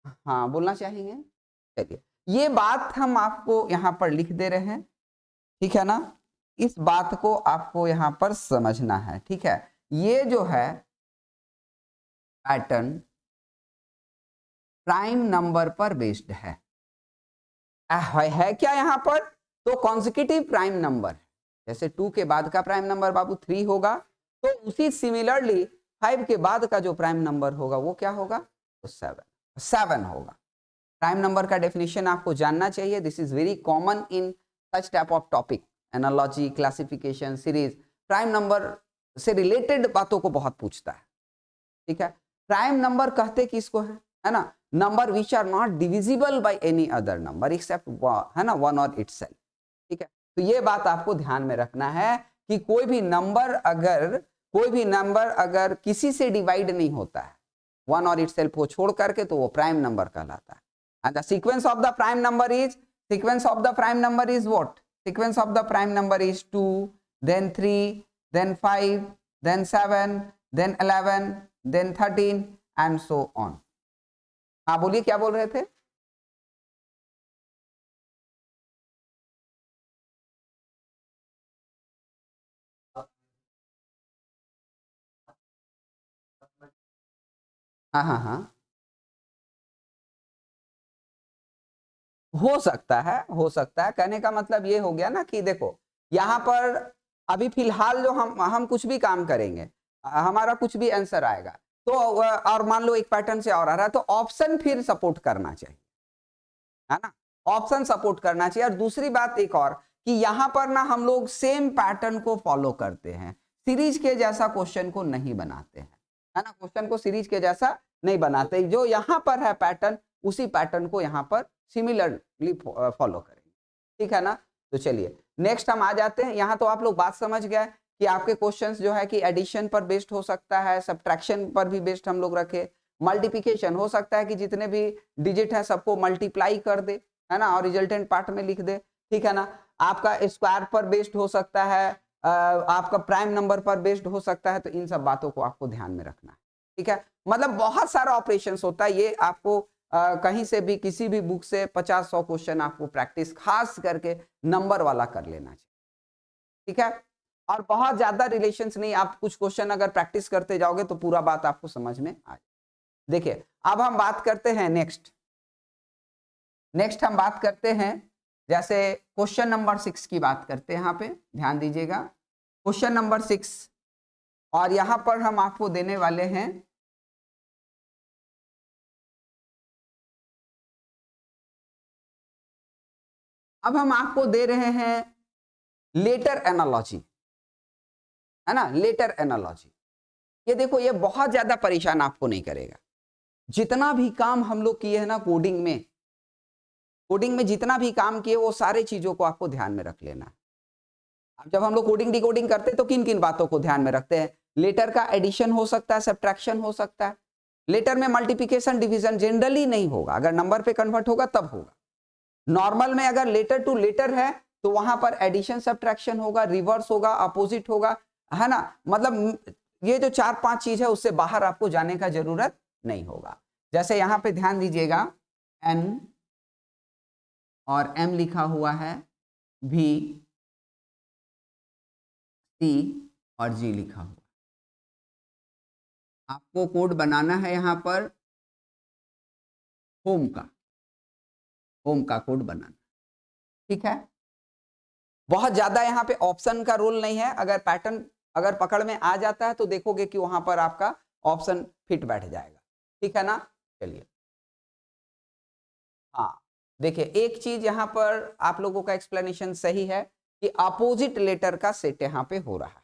हाँ बोलना चाहेंगे, चलिए ये बात हम आपको यहां पर लिख दे रहे हैं, ठीक है ना। इस बात को आपको यहां पर समझना है, ठीक है। ये जो है पैटर्न प्राइम नंबर पर बेस्ड है क्या यहाँ पर, तो कॉन्जिक्यूटिव प्राइम नंबर, जैसे 2 के बाद का प्राइम नंबर बाबू 3 होगा, तो उसी सिमिलरली 5 के बाद का जो प्राइम नंबर होगा वो क्या होगा, तो 7 होगा। प्राइम नंबर का डेफिनेशन आपको जानना चाहिए, this is very common in such type of topic, analogy, classification, series. Prime number से रिलेटेड बातों को बहुत पूछता है, ठीक है। प्राइम नंबर कहते किसको है ना, number which are not divisible by any other number except है ना 1 और इटसेल्फ, ठीक है। तो ये बात आपको ध्यान में रखना है कि कोई भी नंबर अगर किसी से डिवाइड नहीं होता है 1 और इटसेल्फ को छोड़ करके, तो वो प्राइम नंबर कहलाता है। And the sequence of the prime number is what, sequence of the prime number is 2 then 3 then 5 then 7 then 11 then 13 and so on। हाँ बोलिए क्या बोल रहे थे। हाँ हाँ हाँ हो सकता है, हो सकता है। कहने का मतलब ये हो गया ना कि देखो यहाँ पर अभी फिलहाल जो हम कुछ भी काम करेंगे, हमारा कुछ भी आंसर आएगा तो और मान लो एक पैटर्न से और आ रहा है तो ऑप्शन फिर सपोर्ट करना चाहिए, है ना, ऑप्शन सपोर्ट करना चाहिए। और दूसरी बात एक और कि यहाँ पर ना हम लोग सेम पैटर्न को फॉलो करते हैं, सीरीज के जैसा क्वेश्चन को नहीं बनाते हैं, है ना, क्वेश्चन को सीरीज के जैसा नहीं बनाते, जो यहाँ पर है पैटर्न उसी पैटर्न को यहाँ पर सिमिलरली फॉलो करेंगे, ठीक है ना। तो चलिए नेक्स्ट हम आ जाते हैं। यहाँ तो आप लोग बात समझ गए कि आपके क्वेश्चंस जो है कि एडिशन पर बेस्ड हो सकता है, सब्ट्रैक्शन पर भी बेस्ड हम लोग रखे, मल्टीप्लिकेशन हो सकता है कि जितने भी डिजिट है सबको मल्टीप्लाई कर दे, है ना, और रिजल्टेंट पार्ट में लिख दे, ठीक है ना। आपका स्क्वायर पर बेस्ड हो सकता है, आपका प्राइम नंबर पर बेस्ड हो सकता है, तो इन सब बातों को आपको ध्यान में रखना है, ठीक है। मतलब बहुत सारा ऑपरेशंस होता है, ये आपको कहीं से भी किसी भी बुक से 50-100 क्वेश्चन आपको प्रैक्टिस खास करके नंबर वाला कर लेना चाहिए, ठीक है। और बहुत ज्यादा रिलेशंस नहीं, आप कुछ क्वेश्चन अगर प्रैक्टिस करते जाओगे तो पूरा बात आपको समझ में आ जाए। देखिए अब हम बात करते हैं नेक्स्ट हम बात करते हैं, जैसे क्वेश्चन नंबर 6 की बात करते हैं। यहाँ पे ध्यान दीजिएगा, क्वेश्चन नंबर 6, और यहां पर हम आपको देने वाले हैं अब हम आपको दे रहे हैं लेटर एनालॉजी, है ना, लेटर एनालॉजी। ये देखो ये बहुत ज्यादा परेशान आपको नहीं करेगा, जितना भी काम हम लोग किए हैं ना कोडिंग में जितना भी काम किए वो सारे चीजों को आपको ध्यान में रख लेना है। अब जब हम लोग कोडिंग डिकोडिंग करते हैं तो किन किन बातों को ध्यान में रखते हैं, लेटर का एडिशन हो सकता है, सब्ट्रैक्शन हो सकता है, लेटर में मल्टीप्लिकेशन डिवीजन जनरली नहीं होगा, अगर नंबर पे कन्वर्ट होगा तब होगा। नॉर्मल में अगर लेटर टू लेटर है तो वहां पर एडिशन सब्ट्रैक्शन होगा, रिवर्स होगा, अपोजिट होगा, है ना। मतलब ये जो 4-5 चीज है उससे बाहर आपको जाने का जरूरत नहीं होगा। जैसे यहां पे ध्यान दीजिएगा, एन और एम लिखा हुआ है, भी, सी और जी लिखा हुआ, आपको कोड बनाना है यहाँ पर होम का कोड बनाना, ठीक है। बहुत ज्यादा यहाँ पे ऑप्शन का रोल नहीं है, अगर पैटर्न अगर पकड़ में आ जाता है तो देखोगे कि वहां पर आपका ऑप्शन फिट बैठ जाएगा, ठीक है ना। चलिए हाँ, देखिए एक चीज यहाँ पर आप लोगों का एक्सप्लेनेशन सही है कि अपोजिट लेटर का सेट यहाँ पे हो रहा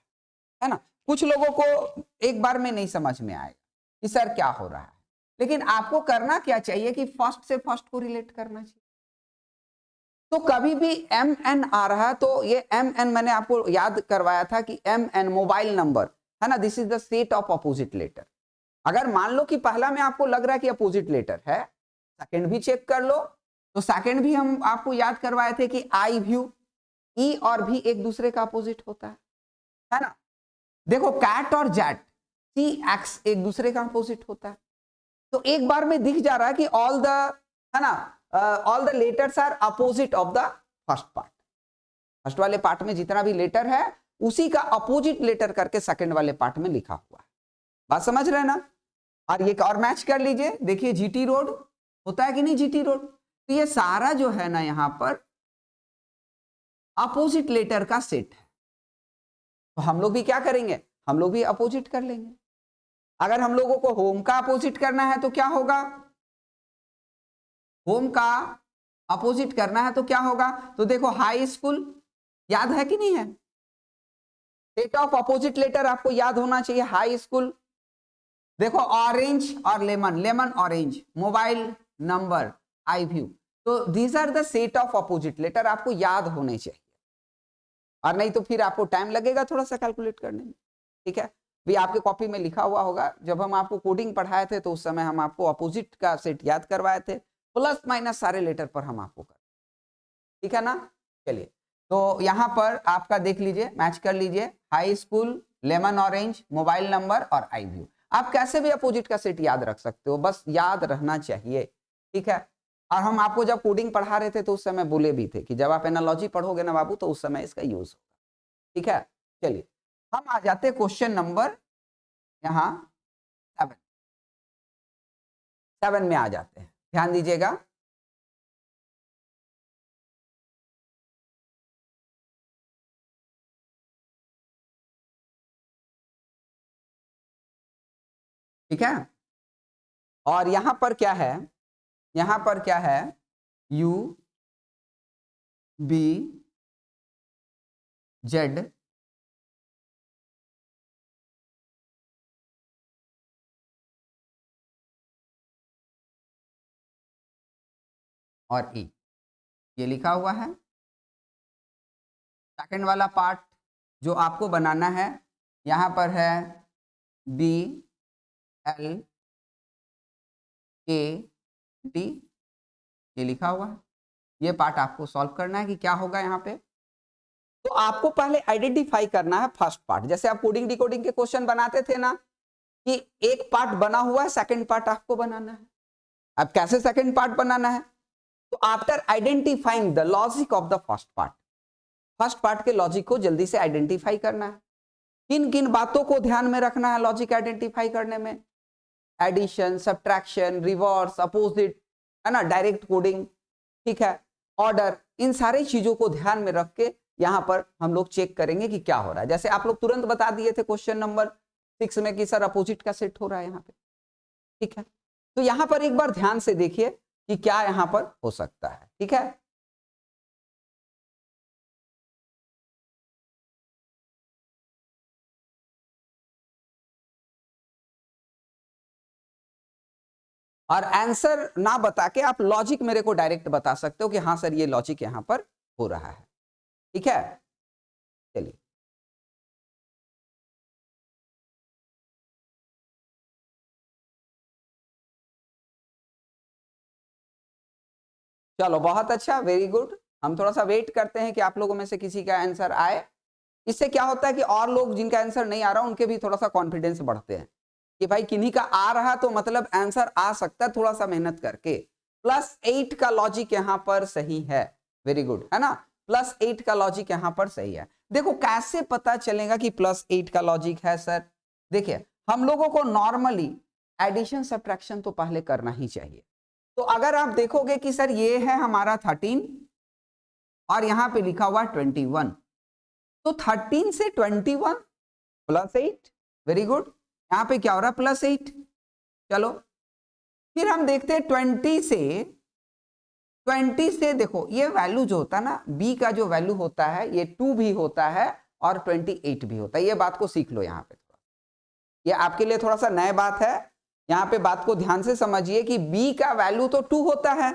है ना। कुछ लोगों को एक बार में नहीं समझ में आएगा कि सर क्या हो रहा है, लेकिन आपको करना क्या चाहिए कि फर्स्ट से फर्स्ट को रिलेट करना चाहिए। तो कभी भी एम एन आ रहा है तो ये एम एन मैंने आपको याद करवाया था कि एम एन मोबाइल नंबर, है ना, this is the set of opposite letter. अगर मान लो कि पहला में आपको लग रहा है कि अपोजिट लेटर है, सेकंड भी चेक कर लो, तो सेकंड भी हम आपको याद करवाए थे कि आई व्यू, ई और भी एक दूसरे का अपोजिट होता है ना। देखो कैट और जैट, सी एक्स एक दूसरे का अपोजिट होता है। तो एक बार में दिख जा रहा है कि ऑल द, है ना, all the letters are opposite of the first part. First वाले पार्ट में जितना भी लेटर है उसी का अपोजिट लेटर करके सेकंड वाले पार्ट में लिखा हुआ है। बात समझ रहे हैं ना। और ये और मैच कर लीजिए, देखिए जीटी रोड होता है कि नहीं, जीटी रोड, तो ये सारा जो है ना यहां पर अपोजिट लेटर का सेट है। तो हम लोग भी क्या करेंगे, हम लोग भी अपोजिट कर लेंगे। अगर हम लोगों को होम का अपोजिट करना है तो क्या होगा, होम का अपोजिट करना है तो क्या होगा, तो देखो हाई स्कूल याद है कि नहीं है, सेट ऑफ अपोजिट लेटर आपको याद होना चाहिए, हाई स्कूल। देखो ऑरेंज और lemon, lemon orange, mobile number, I view, तो these are the set of opposite letter, आपको याद होने चाहिए, और नहीं तो फिर आपको टाइम लगेगा थोड़ा सा कैलकुलेट करने में, ठीक है। भी आपके कॉपी में लिखा हुआ होगा, जब हम आपको कोडिंग पढ़ाए थे तो उस समय हम आपको अपोजिट का सेट याद करवाए थे, प्लस माइनस सारे लेटर पर हम आपको कर, ठीक है ना। चलिए तो यहां पर आपका देख लीजिए, मैच कर लीजिए, high school, lemon orange, mobile number और आई व्यू। आप कैसे भी अपोजिट का सेट याद रख सकते हो, बस याद रहना चाहिए, ठीक है। और हम आपको जब कोडिंग पढ़ा रहे थे तो उस समय बोले भी थे कि जब आप एनालॉजी पढ़ोगे ना बाबू तो उस समय इसका यूज होगा, ठीक है। चलिए हम आ जाते क्वेश्चन नंबर यहाँ 7 में आ जाते हैं, ध्यान दीजिएगा। ठीक है। और यहां पर क्या है, यहां पर क्या है, U B Z और E, ये लिखा हुआ है। सेकंड वाला पार्ट जो आपको बनाना है, यहां पर है B L A D, ये लिखा हुआ है। ये पार्ट आपको सॉल्व करना है कि क्या होगा यहाँ पे। तो आपको पहले आइडेंटिफाई करना है फर्स्ट पार्ट, जैसे आप कोडिंग डिकोडिंग के क्वेश्चन बनाते थे ना, कि एक पार्ट बना हुआ है, सेकंड पार्ट आपको बनाना है। अब कैसे सेकंड पार्ट बनाना है, तो after identifying the logic of the first part के लॉजिक को जल्दी से आइडेंटिफाई करना है। किन किन बातों को ध्यान में रखना है लॉजिक आइडेंटिफाई करने में, एडिशन, सब्ट्रैक्शन, रिवर्स, अपोजिट, है ना, डायरेक्ट कोडिंग, ठीक है, ऑर्डर, इन सारी चीजों को ध्यान में रख के यहां पर हम लोग चेक करेंगे कि क्या हो रहा है। जैसे आप लोग तुरंत बता दिए थे क्वेश्चन नंबर 6 में कि सर अपोजिट का सेट हो रहा है यहाँ पे, ठीक है। तो यहां पर एक बार ध्यान से देखिए कि क्या यहां पर हो सकता है, ठीक है। और आंसर ना बता के आप लॉजिक मेरे को डायरेक्ट बता सकते हो कि हाँ सर ये लॉजिक यहां पर हो रहा है, ठीक है। चलिए, चलो बहुत अच्छा, वेरी गुड। हम थोड़ा सा वेट करते हैं कि आप लोगों में से किसी का आंसर आए। इससे क्या होता है कि और लोग जिनका आंसर नहीं आ रहा उनके भी थोड़ा सा कॉन्फिडेंस बढ़ते हैं कि भाई किन्हीं का आ रहा तो मतलब आंसर आ सकता है, थोड़ा सा मेहनत करके। +8 का लॉजिक यहां पर सही है, वेरी गुड, है ना। +8 का लॉजिक यहां पर सही है। देखो कैसे पता चलेगा कि +8 का लॉजिक है सर, देखिए हम लोगों को नॉर्मली एडिशन सब्ट्रैक्शन तो पहले करना ही चाहिए। तो अगर आप देखोगे कि सर ये है हमारा 13 और यहां पे लिखा हुआ 21, तो 13 से 21 +8, वेरी गुड। यहां पे क्या हो रहा है, +8। चलो फिर हम देखते हैं 20 से देखो ये वैल्यू जो होता है ना, b का जो वैल्यू होता है ये 2 भी होता है और 28 भी होता है। ये बात को सीख लो यहाँ पे, ये आपके लिए थोड़ा सा नया बात है। यहाँ पे बात को ध्यान से समझिए कि b का वैल्यू तो 2 होता है,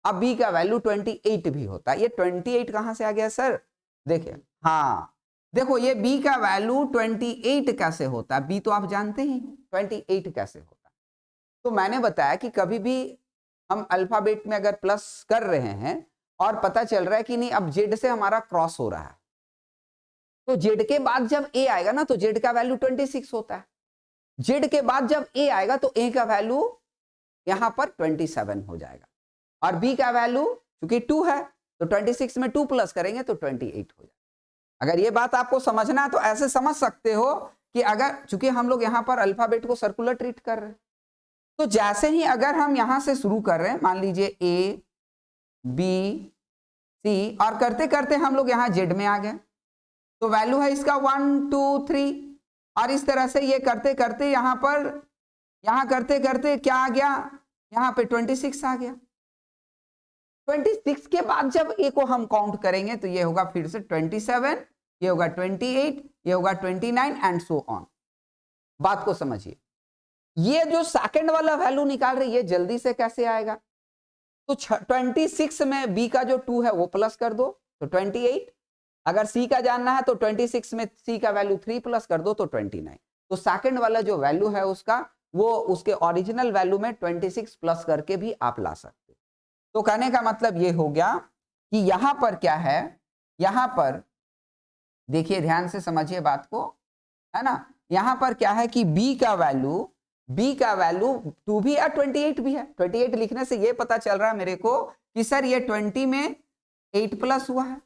अब b का वैल्यू 28 भी होता है। ये 28 कहां से आ गया सर, देखिए, हाँ देखो ये b का वैल्यू 28 कैसे होता है, b तो आप जानते ही 28 कैसे होता है। तो मैंने बताया कि कभी भी हम अल्फाबेट में अगर प्लस कर रहे हैं और पता चल रहा है कि नहीं अब जेड से हमारा क्रॉस हो रहा है, तो जेड के बाद जब ए आएगा ना तो जेड का वैल्यू 26 होता है। जेड के बाद जब ए आएगा तो ए का वैल्यू यहां पर 27 हो जाएगा, और बी का वैल्यू क्योंकि 2 है तो 26 में 2 प्लस करेंगे तो 28 हो जाएगा। अगर ये बात आपको समझना है तो ऐसे समझ सकते हो कि अगर चूंकि हम लोग यहां पर अल्फाबेट को सर्कुलर ट्रीट कर रहे हैं, तो जैसे ही अगर हम यहां से शुरू कर रहे हैं, मान लीजिए ए बी सी, और करते करते हम लोग यहां जेड में आ गए, तो वैल्यू है इसका 1 2 3, और इस तरह से ये करते करते यहां करते करते क्या आ गया, यहां पे 26 आ गया। 26 के बाद जब ए को हम काउंट करेंगे तो ये होगा फिर से 27, ये होगा 28, ये होगा 29 एंड सो ऑन। बात को समझिए, ये जो सेकंड वाला वैल्यू निकाल रहे ये जल्दी से कैसे आएगा, तो 26 में बी का जो 2 है वो प्लस कर दो तो 28, अगर सी का जानना है तो 26 में सी का वैल्यू 3 प्लस कर दो तो 29। तो सेकंड वाला जो वैल्यू है उसका वो उसके ओरिजिनल वैल्यू में 26 प्लस करके भी आप ला सकते। तो कहने का मतलब ये हो गया कि यहां पर क्या है, यहां पर देखिए ध्यान से समझिए बात को, है ना। यहां पर क्या है कि b का वैल्यू 2 भी है 28 भी है। 28 लिखने से ये पता चल रहा है मेरे को कि सर ये 20 में 8 प्लस हुआ है,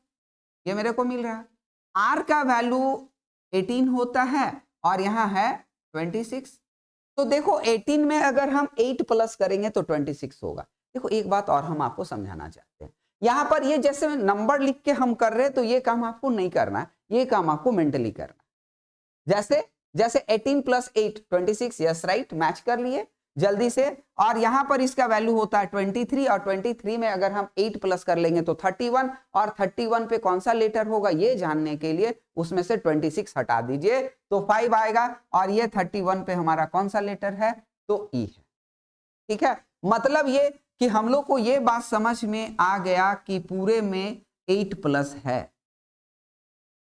ये मेरे को मिल रहा है। r का वैल्यू 18 होता है और यहां है 26, तो देखो 18 में अगर हम 8 प्लस करेंगे तो 26 होगा। देखो एक बात और हम आपको समझाना चाहते हैं, यहां पर ये जैसे नंबर लिख के हम कर रहे हैं तो ये काम आपको नहीं करना है, ये काम आपको मेंटली करना है। जैसे जैसे 18 प्लस 8 26, यस राइट, मैच कर लिए जल्दी से। और यहां पर इसका वैल्यू होता है 23 और 23 में अगर हम 8 प्लस कर लेंगे तो 31 और 31 पे कौन सा लेटर होगा ये जानने के लिए उसमें से 26 हटा दीजिए तो 5 आएगा और ये 31 पे हमारा कौन सा लेटर है तो ई है। ठीक है, मतलब ये कि हम लोग को ये बात समझ में आ गया कि पूरे में 8 प्लस है,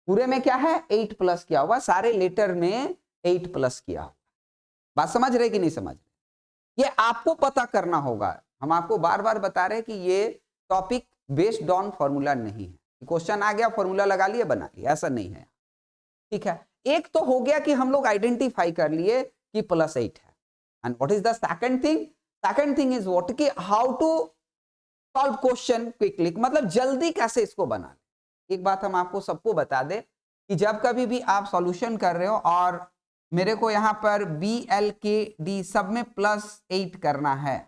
पूरे में क्या है 8 प्लस किया हुआ, सारे लेटर में 8 प्लस किया हुआ। बात समझ रहे कि नहीं समझ रहे, ये आपको पता करना होगा। हम आपको बार बार बता रहे हैं कि ये टॉपिक बेस्ड ऑन फॉर्मूला नहीं है, क्वेश्चन आ गया फॉर्मूला लगा लिए बना लिया, ऐसा नहीं है। ठीक है, एक तो हो गया कि हम लोग आइडेंटिफाई कर लिए कि +8 है। And what is the second thing? Second thing is what कि how to solve question quickly, मतलब जल्दी कैसे इसको बना। एक बात हम आपको सबको बता दें कि जब कभी भी आप सॉल्यूशन कर रहे हो और मेरे को यहाँ पर BLKD सब में +8 करना है,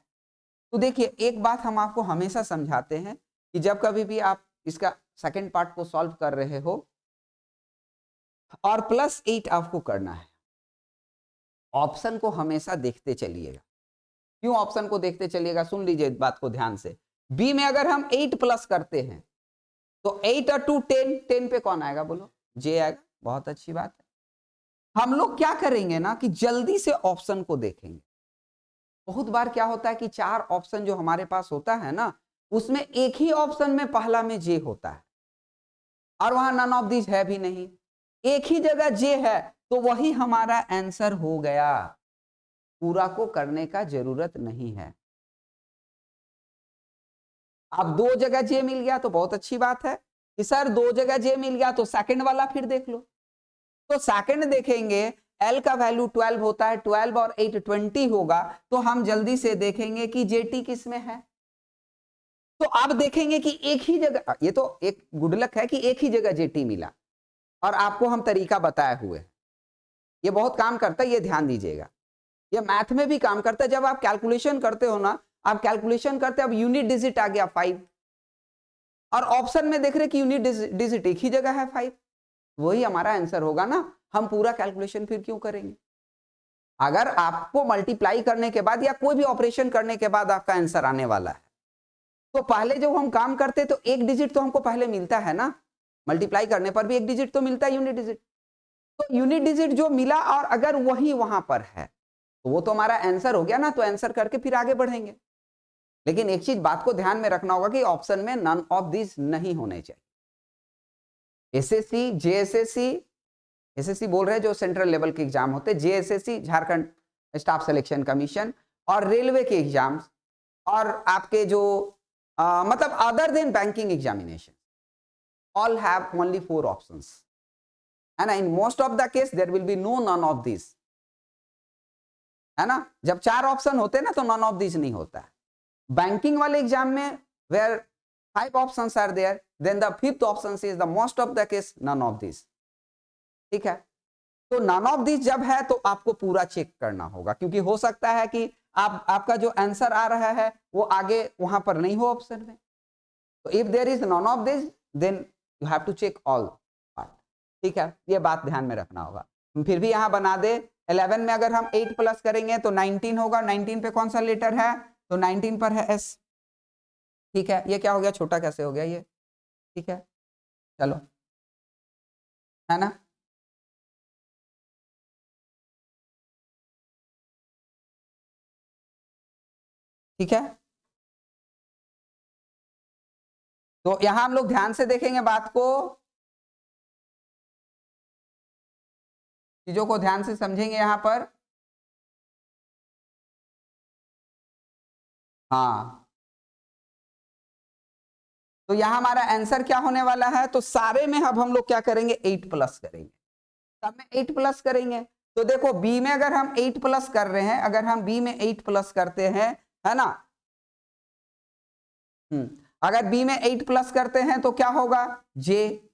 तो देखिए एक बात हम आपको हमेशा समझाते हैं कि जब कभी भी आप इसका सेकंड पार्ट को सॉल्व कर रहे हो और +8 आपको करना है, ऑप्शन को हमेशा देखते चलिएगा। क्यों ऑप्शन को देखते चलिएगा? सुन लीजिए बात को ध्यान से। बी में अगर हम 8 प्लस करते हैं तो 8 और 2 10, 10 पे कौन आएगा बोलो? जे आएगा। बहुत अच्छी बात है। हम लोग क्या करेंगे ना कि जल्दी से ऑप्शन को देखेंगे। बहुत बार क्या होता है कि 4 ऑप्शन जो हमारे पास होता है ना, उसमें एक ही ऑप्शन में पहला में जे होता है और वहां नन ऑफ दिस है भी नहीं, एक ही जगह जे है तो वही हमारा आंसर हो गया, पूरा को करने का जरूरत नहीं है। अब 2 जगह जे मिल गया तो बहुत अच्छी बात है कि सर 2 जगह जे मिल गया तो सेकंड वाला फिर देख लो। तो सेकंड देखेंगे, एल का वैल्यू 12 होता है, 12 और 8 20 होगा, तो हम जल्दी से देखेंगे कि जेटी किस में है। तो आप देखेंगे कि एक ही जगह, ये तो एक गुड लक है कि एक ही जगह जेटी मिला और आपको हम तरीका बताए हुए, ये बहुत काम करता है, ये ध्यान दीजिएगा। ये मैथ में भी काम करता है। जब आप कैलकुलेशन करते हो ना, आप कैलकुलेशन करते अब यूनिट डिजिट आ गया 5 और ऑप्शन में देख रहे कि यूनिट डिजिट एक ही जगह है 5, वही हमारा आंसर होगा ना। हम पूरा कैलकुलेशन फिर क्यों करेंगे? अगर आपको मल्टीप्लाई करने के बाद या कोई भी ऑपरेशन करने के बाद आपका आंसर आने वाला है तो पहले जब हम काम करते तो एक डिजिट तो हमको पहले मिलता है ना, मल्टीप्लाई करने पर भी एक डिजिट तो मिलता है, यूनिट डिजिट। तो यूनिट डिजिट जो मिला और अगर वही वहां पर है तो वो तो हमारा आंसर हो गया ना, तो आंसर करके फिर आगे बढ़ेंगे। लेकिन एक चीज बात को ध्यान में रखना होगा कि ऑप्शन में नन ऑफ दिस नहीं होने चाहिए। एसएससी, जेएसएससी, एसएससी बोल रहे हैं जो सेंट्रल लेवल के एग्जाम होते हैं, JSSC Jharkhand staff selection commission, और रेलवे के एग्जाम्स, और आपके जो मतलब other than banking examination, all have only 4 options, है ना। In most of the case there will be no none of this, है ना। जब 4 ऑप्शन होते हैं ना तो नन ऑफ दिस नहीं होता है। बैंकिंग वाले एग्जाम में where 5 options are there, then the 5th option is the most of the case none of this. ठीक है, तो नन ऑफ दिस जब है तो आपको पूरा चेक करना होगा, क्योंकि हो सकता है कि आपका जो आंसर आ रहा है वो आगे वहां पर नहीं हो ऑप्शन में। तो if there is none of this then you have to check all part. ठीक है, ये बात ध्यान में रखना होगा। फिर भी यहां बना दे 11 में अगर हम 8 प्लस करेंगे तो 19 होगा, 19 पे कौन सा लेटर है तो 19 पर है एस। ठीक है, ये क्या हो गया, छोटा कैसे हो गया ये? ठीक है, चलो, है ना। ठीक है, तो यहां हम लोग ध्यान से देखेंगे बात को, चीजों को ध्यान से समझेंगे यहां पर। हाँ, तो यहां हमारा आंसर क्या होने वाला है, तो सारे में अब हम लोग क्या करेंगे 8 प्लस करेंगे, सब में 8 प्लस करेंगे। तो देखो बी में अगर हम 8 प्लस कर रहे हैं, अगर हम बी में 8 प्लस करते हैं, है ना, अगर बी में 8 प्लस करते हैं तो क्या होगा जे।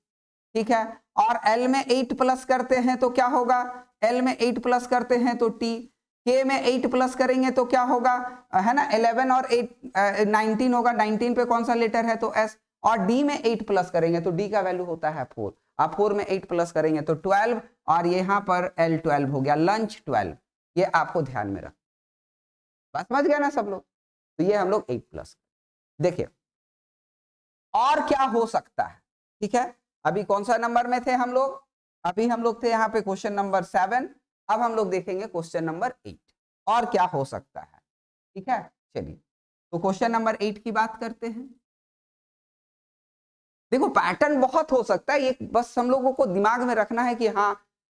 ठीक है, और एल में 8 प्लस करते हैं तो क्या होगा, एल में 8 प्लस करते हैं तो टी, के में 8 प्लस करेंगे तो क्या होगा, है ना, 11 और 8 19 होगा, 19 पे कौन सा लेटर है तो एस, और डी में 8 प्लस करेंगे तो डी का वैल्यू होता है 4। आप 4 में 8 प्लस करेंगे तो 12, और यहाँ पर L12 हो गया, लंच 12। ये आपको ध्यान में रख, बस समझ गया ना सब लोग। तो ये हम लोग 8 प्लस। देखिए और क्या हो सकता है, ठीक है। अभी कौन सा नंबर में थे हम लोग, अभी हम लोग थे यहाँ पे क्वेश्चन नंबर 7। अब हम लोग देखेंगे क्वेश्चन नंबर 8 और क्या हो सकता है, ठीक है। चलिए तो क्वेश्चन नंबर 8 की बात करते हैं। देखो पैटर्न बहुत हो सकता है, ये बस हम लोगों को दिमाग में रखना है कि हाँ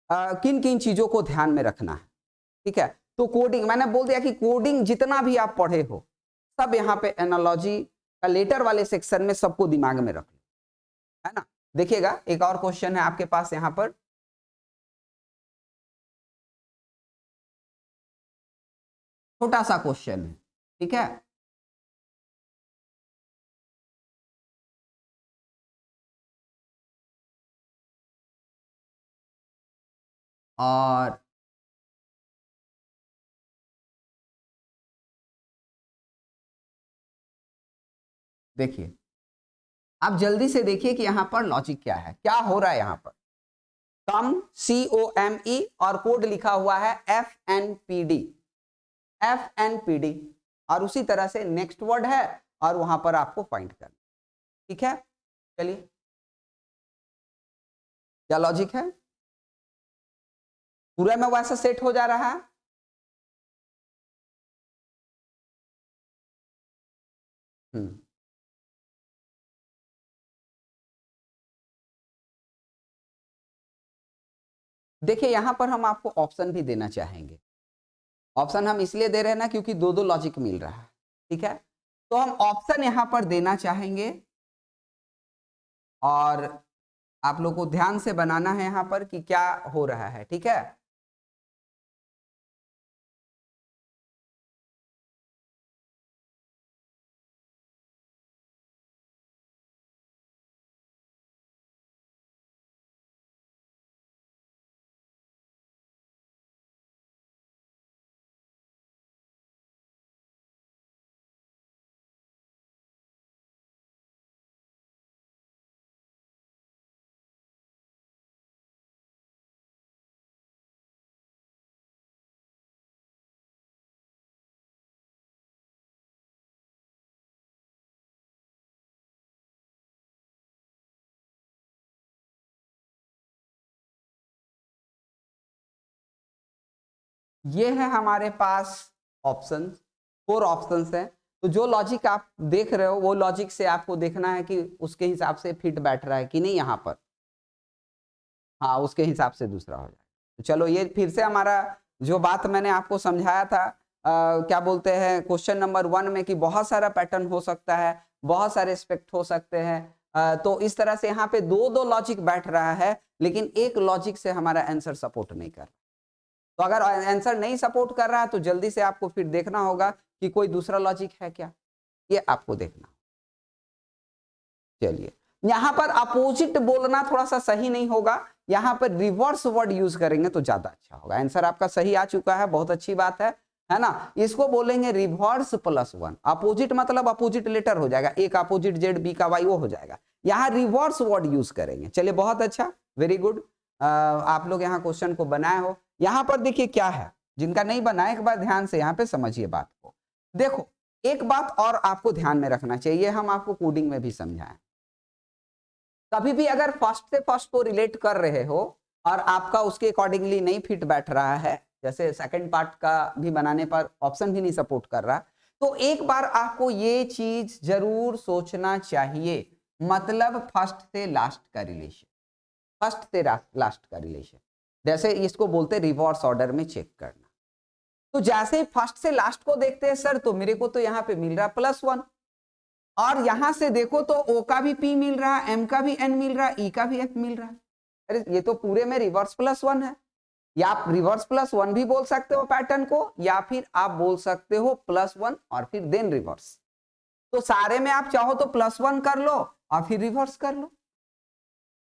किन किन चीजों को ध्यान में रखना है, ठीक है। तो कोडिंग मैंने बोल दिया कि कोडिंग जितना भी आप पढ़े हो सब यहाँ पे एनालॉजी का लेटर वाले सेक्शन में सबको दिमाग में रख लो, है ना। देखिएगा एक और क्वेश्चन है आपके पास यहाँ पर, छोटा सा क्वेश्चन है, ठीक है। और देखिए आप जल्दी से देखिए कि यहाँ पर लॉजिक क्या है, क्या हो रहा है यहाँ पर। कम COME और कोड लिखा हुआ है FNPD, FNPD, और उसी तरह से नेक्स्ट वर्ड है और वहां पर आपको फाइंड करना, ठीक है। चलिए क्या लॉजिक है, पूरा में वैसा सेट हो जा रहा है। देखिए यहां पर हम आपको ऑप्शन भी देना चाहेंगे। ऑप्शन हम इसलिए दे रहे हैं ना क्योंकि दो दो लॉजिक मिल रहा है, ठीक है। तो हम ऑप्शन यहां पर देना चाहेंगे और आप लोग को ध्यान से बनाना है यहां पर कि क्या हो रहा है, ठीक है। ये है हमारे पास ऑप्शन, 4 ऑप्शंस हैं। तो जो लॉजिक आप देख रहे हो वो लॉजिक से आपको देखना है कि उसके हिसाब से फिट बैठ रहा है कि नहीं यहाँ पर, हाँ उसके हिसाब से दूसरा हो जाए। तो चलो ये फिर से हमारा जो बात मैंने आपको समझाया था, क्या बोलते हैं क्वेश्चन नंबर 1 में कि बहुत सारा पैटर्न हो सकता है, बहुत सारे एस्पेक्ट हो सकते हैं। तो इस तरह से यहाँ पे दो दो लॉजिक बैठ रहा है, लेकिन एक लॉजिक से हमारा आंसर सपोर्ट नहीं कर रहा। तो अगर आंसर नहीं सपोर्ट कर रहा है तो जल्दी से आपको फिर देखना होगा कि कोई दूसरा लॉजिक है क्या, ये आपको देखना। चलिए यहां पर अपोजिट बोलना थोड़ा सा सही नहीं होगा, यहां पर रिवर्स वर्ड यूज करेंगे तो ज्यादा अच्छा होगा। आंसर आपका सही आ चुका है, बहुत अच्छी बात है ना। इसको बोलेंगे रिवर्स +1। अपोजिट मतलब अपोजिट लेटर हो जाएगा, एक अपोजिट Z B का Y वो हो जाएगा, यहाँ रिवर्स वर्ड यूज करेंगे। चलिए बहुत अच्छा, वेरी गुड। आप लोग यहाँ क्वेश्चन को बनाए हो। यहाँ पर देखिए क्या है, जिनका नहीं बनाए एक बार ध्यान से यहाँ पे समझिए बात को। देखो एक बात और आपको ध्यान में रखना चाहिए, हम आपको कोडिंग में भी समझाएं। कभी भी अगर फर्स्ट से फर्स्ट को रिलेट कर रहे हो और आपका उसके अकॉर्डिंगली नहीं फिट बैठ रहा है, जैसे सेकंड पार्ट का भी बनाने पर ऑप्शन भी नहीं सपोर्ट कर रहा, तो एक बार आपको ये चीज जरूर सोचना चाहिए, मतलब फर्स्ट से लास्ट का रिलेशन, फर्स्ट से लास्ट का रिलेशन, जैसे इसको बोलते रिवर्स ऑर्डर में चेक करना। तो जैसे ही फर्स्ट से लास्ट को देखते हैं सर, तो मेरे को तो यहाँ पे मिल रहा है +1, और यहां से देखो तो O का भी P मिल रहा है, M का भी N मिल रहा है, E का भी F मिल रहा है। अरे ये तो पूरे में रिवर्स +1 है। या आप रिवर्स +1 भी बोल सकते हो पैटर्न को, या फिर आप बोल सकते हो +1 और फिर देन रिवर्स। तो सारे में आप चाहो तो +1 कर लो और फिर रिवर्स कर लो,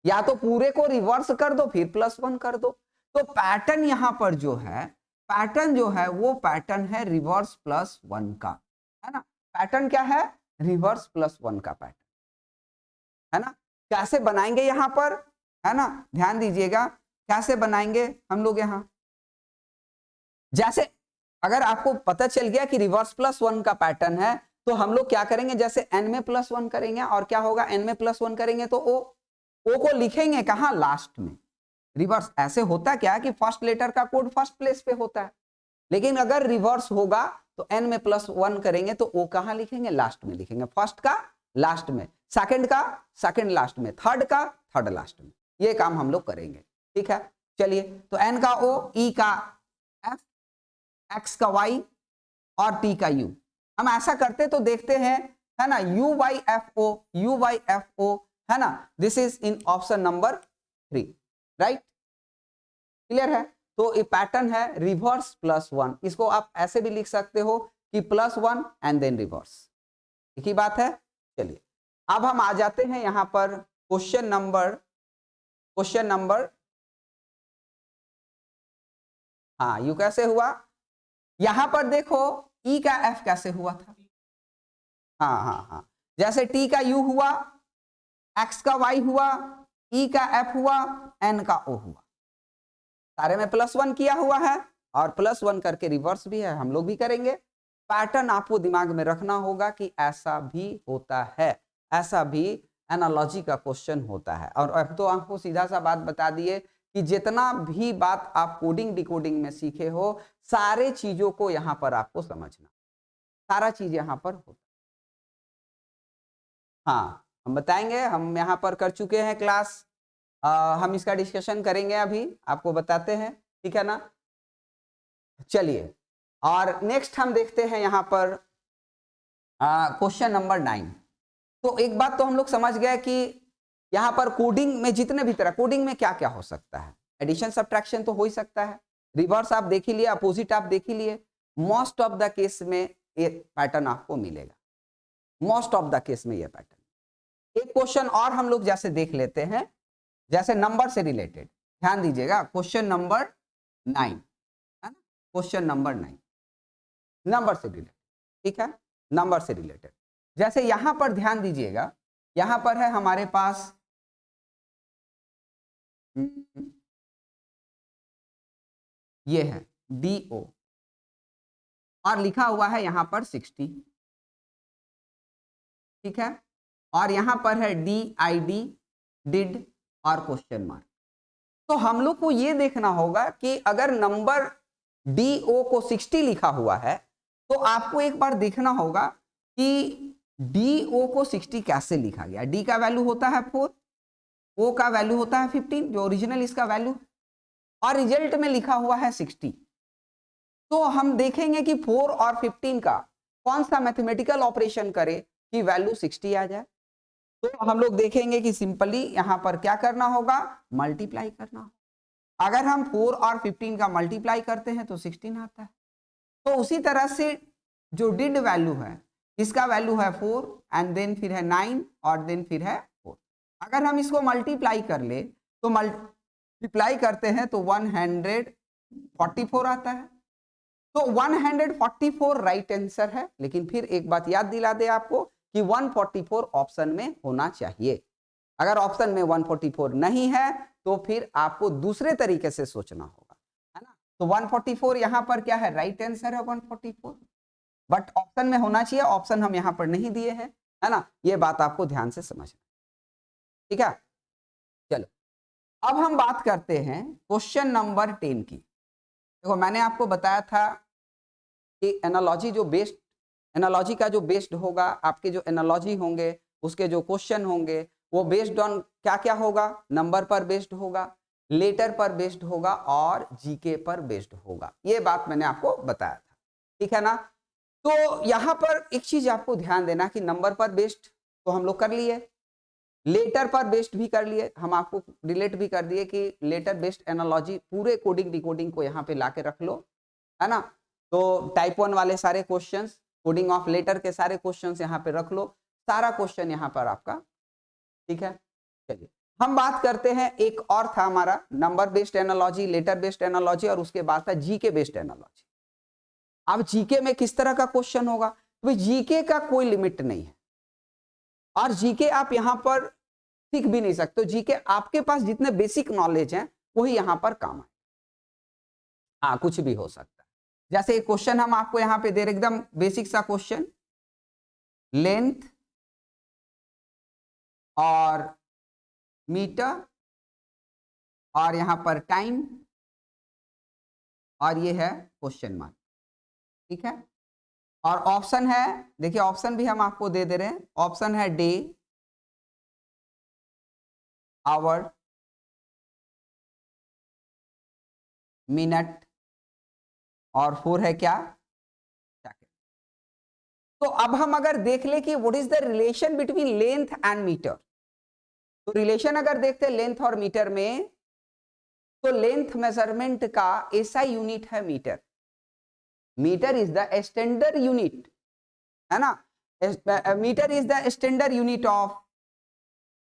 या तो पूरे को रिवर्स कर दो फिर +1 कर दो। तो पैटर्न यहां पर जो है, पैटर्न जो है वो पैटर्न है रिवर्स +1 का, है ना। पैटर्न क्या है, रिवर्स +1 का पैटर्न, है ना। कैसे बनाएंगे यहां पर, है ना। ध्यान दीजिएगा कैसे बनाएंगे हम लोग यहाँ, जैसे अगर आपको पता चल गया कि रिवर्स प्लस वन का पैटर्न है तो हम लोग क्या करेंगे, जैसे n में प्लस वन करेंगे और क्या होगा, n में प्लस वन करेंगे तो ओ को लिखेंगे कहाँ, लास्ट में। रिवर्स ऐसे होता क्या कि फर्स्ट लेटर का कोड फर्स्ट प्लेस पे होता है, लेकिन अगर रिवर्स होगा तो n में प्लस वन करेंगे तो ओ कहाँ लिखेंगे, लास्ट में लिखेंगे। फर्स्ट का लास्ट में, सेकंड का सेकंड लास्ट में, थर्ड का थर्ड लास्ट में। ये काम हम लोग करेंगे, ठीक है। चलिए, तो n का o, e का f, x का y और t का u। हम ऐसा करते तो देखते हैं, है ना, u by f o, है ना। This is in option number 3, right. Clear है। तो ये पैटर्न है रिवर्स प्लस वन। इसको आप ऐसे भी लिख सकते हो कि plus one and then reverse, एक ही बात है। चलिए, अब हम आ जाते हैं यहां पर क्वेश्चन नंबर हाँ, यू कैसे हुआ, यहां पर देखो ई का एफ कैसे हुआ था। हाँ, जैसे टी का यू हुआ, एक्स का वाई हुआ, ई का एफ हुआ, एन का ओ हुआ, सारे में प्लस वन किया हुआ है और प्लस वन करके रिवर्स भी है, हम लोग भी करेंगे। पैटर्न आपको दिमाग में रखना होगा कि ऐसा भी होता है, ऐसा भी एनालॉजी का क्वेश्चन होता है। और अब तो आपको सीधा सा बात बता दिए कि जितना भी बात आप कोडिंग डिकोडिंग में सीखे हो, सारे चीजों को यहां पर आपको समझना, सारा चीज यहां पर होता। हाँ, हम बताएंगे, हम यहाँ पर कर चुके हैं क्लास, हम इसका डिस्कशन करेंगे, अभी आपको बताते हैं, ठीक है ना। चलिए, और नेक्स्ट हम देखते हैं यहाँ पर क्वेश्चन नंबर 9। तो एक बात तो हम लोग समझ गए कि यहाँ पर कोडिंग में जितने भी तरह, कोडिंग में क्या क्या हो सकता है, एडिशन सब्ट्रैक्शन तो हो ही सकता है, रिवर्स आप देख ही लिए, अपोजिट आप देख ही लिए। मोस्ट ऑफ द केस में ये पैटर्न आपको मिलेगा, मोस्ट ऑफ द केस में ये पैटर्न। एक क्वेश्चन और हम लोग जैसे देख लेते हैं, जैसे नंबर से रिलेटेड, ध्यान दीजिएगा, क्वेश्चन नंबर 9, है ना, क्वेश्चन नंबर 9 नंबर से रिलेटेड, ठीक है, नंबर से रिलेटेड। जैसे यहां पर ध्यान दीजिएगा, यहां पर है हमारे पास ये है DO और लिखा हुआ है यहां पर 60, ठीक है, और यहां पर है DID, डिड और क्वेश्चन मार्क। तो हम लोग को ये देखना होगा कि अगर नंबर DO को 60 लिखा हुआ है तो आपको एक बार देखना होगा कि DO को 60 कैसे लिखा गया। D का वैल्यू होता है 4, O का वैल्यू होता है 15 जो ओरिजिनल इसका वैल्यू, और रिजल्ट में लिखा हुआ है 60। तो हम देखेंगे कि 4 और 15 का कौन सा मैथमेटिकल ऑपरेशन करे कि वैल्यू 60 आ जाए। तो हम लोग देखेंगे कि सिंपली यहां पर क्या करना होगा, मल्टीप्लाई करना होगा। अगर हम 4 और 15 का मल्टीप्लाई करते हैं तो 16 आता है। तो उसी तरह से जो डिड वैल्यू है, इसका वैल्यू है 4 एंड देन फिर है 9 और देन फिर है 4। अगर हम इसको मल्टीप्लाई कर ले तो मल्टीप्लाई करते हैं तो 144 आता है। तो 144 राइट आंसर है, लेकिन फिर एक बात याद दिला दे आपको कि 144 ऑप्शन में होना चाहिए। अगर ऑप्शन में 144 नहीं है तो फिर आपको दूसरे तरीके से सोचना होगा, है ना। तो 144 यहां पर क्या है, राइट आंसर है 144, बट ऑप्शन में होना चाहिए, ऑप्शन हम यहां पर नहीं दिए हैं, है ना। ये बात आपको ध्यान से समझना, ठीक है। चलो, अब हम बात करते हैं क्वेश्चन नंबर 10 की। देखो, मैंने आपको बताया था कि एनालॉजी जो बेस्ड, एनालॉजी का जो बेस्ड होगा, आपके जो एनालॉजी होंगे उसके जो क्वेश्चन होंगे वो बेस्ड ऑन क्या क्या होगा, नंबर पर बेस्ड होगा, लेटर पर बेस्ड होगा और जीके पर बेस्ड होगा। ये बात मैंने आपको बताया था, ठीक है ना। तो यहां पर एक चीज आपको ध्यान देना कि नंबर पर बेस्ड तो हम लोग कर लिए, लेटर पर बेस्ड भी कर लिए, हम आपको रिलेट भी कर दिए कि लेटर बेस्ड एनालॉजी पूरे कोडिंग डिकोडिंग को यहाँ पे लाके रख लो, है ना। तो टाइप 1 वाले सारे क्वेश्चंस, कोडिंग ऑफ लेटर के सारे क्वेश्चंस यहाँ पे रख लो, सारा क्वेश्चन यहाँ पर आपका, ठीक है। चलिए, हम बात करते हैं, एक और था हमारा number based analogy, letter based analogy, और उसके बाद था जीके बेस्ड एनालॉजी। अब जीके में किस तरह का क्वेश्चन होगा, तो जीके का कोई लिमिट नहीं है, और जीके आप यहां पर सीख भी नहीं सकते। जीके आपके पास जितने बेसिक नॉलेज हैं वही यहाँ पर काम है। हाँ, कुछ भी हो सकता है। जैसे एक क्वेश्चन हम आपको यहाँ पे दे रहे, एकदम बेसिक सा क्वेश्चन, लेंथ और मीटर और यहाँ पर टाइम और ये है क्वेश्चन मार्क, ठीक है। और ऑप्शन है, देखिए ऑप्शन भी हम आपको दे दे रहे हैं। ऑप्शन है डे, आवर, मिनट और 4 है क्या, सेकंड। तो अब हम अगर देख ले कि what is the relation between length and metre, तो रिलेशन अगर देखते हैं लेंथ और मीटर में, तो लेंथ मेजरमेंट का एसआई यूनिट है metre. Metre is the standard unit, है ना। Metre is the standard unit of,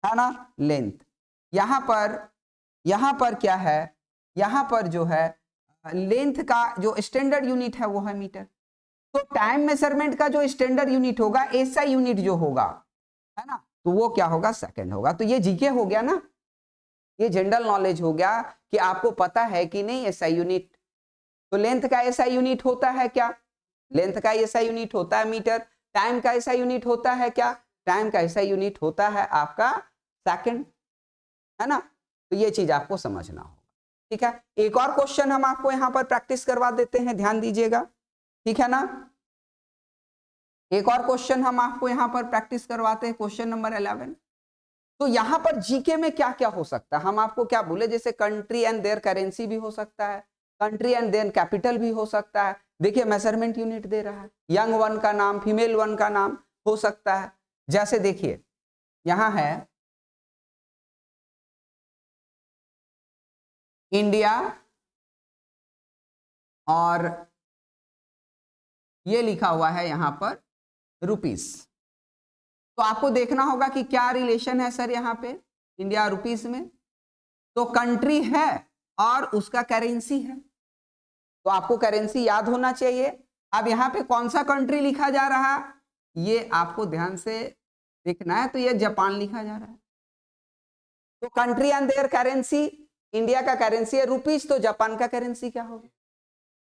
है ना, लेंथ। यहां पर क्या है, यहां पर जो है लेंथ का जो स्टैंडर्ड यूनिट है वो है मीटर। तो टाइम मेजरमेंट का जो स्टैंडर्ड यूनिट होगा, एसआई यूनिट जो होगा, है ना, तो वो क्या होगा, सेकंड होगा। तो ये जीके हो गया ना, ये जनरल नॉलेज हो गया कि आपको पता है कि नहीं एसआई यूनिट। तो लेंथ का एसआई यूनिट होता है क्या, लेंथ का एसआई यूनिट होता है मीटर। टाइम का एसआई यूनिट होता है क्या, टाइम का एसआई यूनिट होता है आपका सेकंड, है ना। तो ये चीज आपको समझना होगा, ठीक है। एक और क्वेश्चन हम आपको यहां पर प्रैक्टिस करवा देते हैं, ध्यान दीजिएगा, ठीक है ना। एक और क्वेश्चन हम आपको यहां पर प्रैक्टिस करवाते हैं, क्वेश्चन नंबर 11। तो यहां पर जीके में क्या क्या हो सकता है, हम आपको क्या बोले, जैसे कंट्री एंड देयर करेंसी भी हो सकता है, कंट्री एंड देयर कैपिटल भी हो सकता है। देखिए मेजरमेंट यूनिट दे रहा है, यंग वन का नाम, फीमेल वन का नाम हो सकता है। जैसे देखिए यहां है इंडिया और ये लिखा हुआ है यहां पर रुपीस। तो आपको देखना होगा कि क्या रिलेशन है सर यहाँ पे इंडिया रुपीस में। तो कंट्री है और उसका करेंसी है, तो आपको करेंसी याद होना चाहिए। अब यहाँ पे कौन सा कंट्री लिखा जा रहा है ये आपको ध्यान से देखना है, तो ये जापान लिखा जा रहा है। तो country and there currency, India का करेंसी है रुपीस, तो जापान का करेंसी क्या होगा,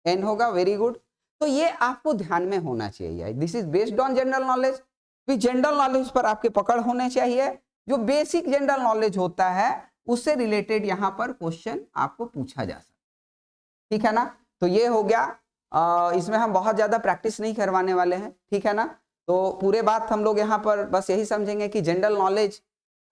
एन होगा। Very good. तो ये आपको ध्यान में होना चाहिए, this is based on general knowledge. General knowledge पर आपके पकड़ होने चाहिए, जो बेसिक जनरल नॉलेज होता है उससे रिलेटेड यहाँ पर क्वेश्चन आपको पूछा जा सकता है, ठीक है ना। तो ये हो गया, इसमें हम बहुत ज्यादा प्रैक्टिस नहीं करवाने वाले हैं, ठीक है ना। तो पूरे बात हम लोग यहाँ पर बस यही समझेंगे कि जनरल नॉलेज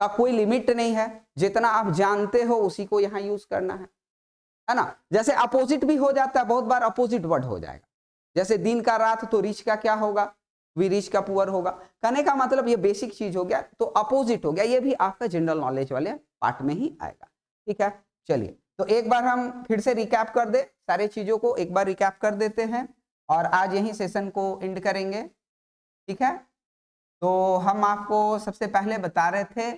का कोई लिमिट नहीं है, जितना आप जानते हो उसी को यहाँ यूज करना है ना। जैसे अपोजिट भी हो जाता है, बहुत बार अपोजिट वर्ड हो जाएगा, जैसे दिन का रात, तो रिच का क्या होगा, वी रिच का पुअर होगा। कहने का मतलब ये बेसिक चीज हो गया, तो अपोजिट हो गया, ये भी आपका जनरल नॉलेज वाले पार्ट में ही आएगा, ठीक है। चलिए तो एक बार हम फिर से रिकैप कर दे, सारे चीजों को एक बार रिकैप कर देते हैं और आज यही सेशन को एंड करेंगे, ठीक है। तो हम आपको सबसे पहले बता रहे थे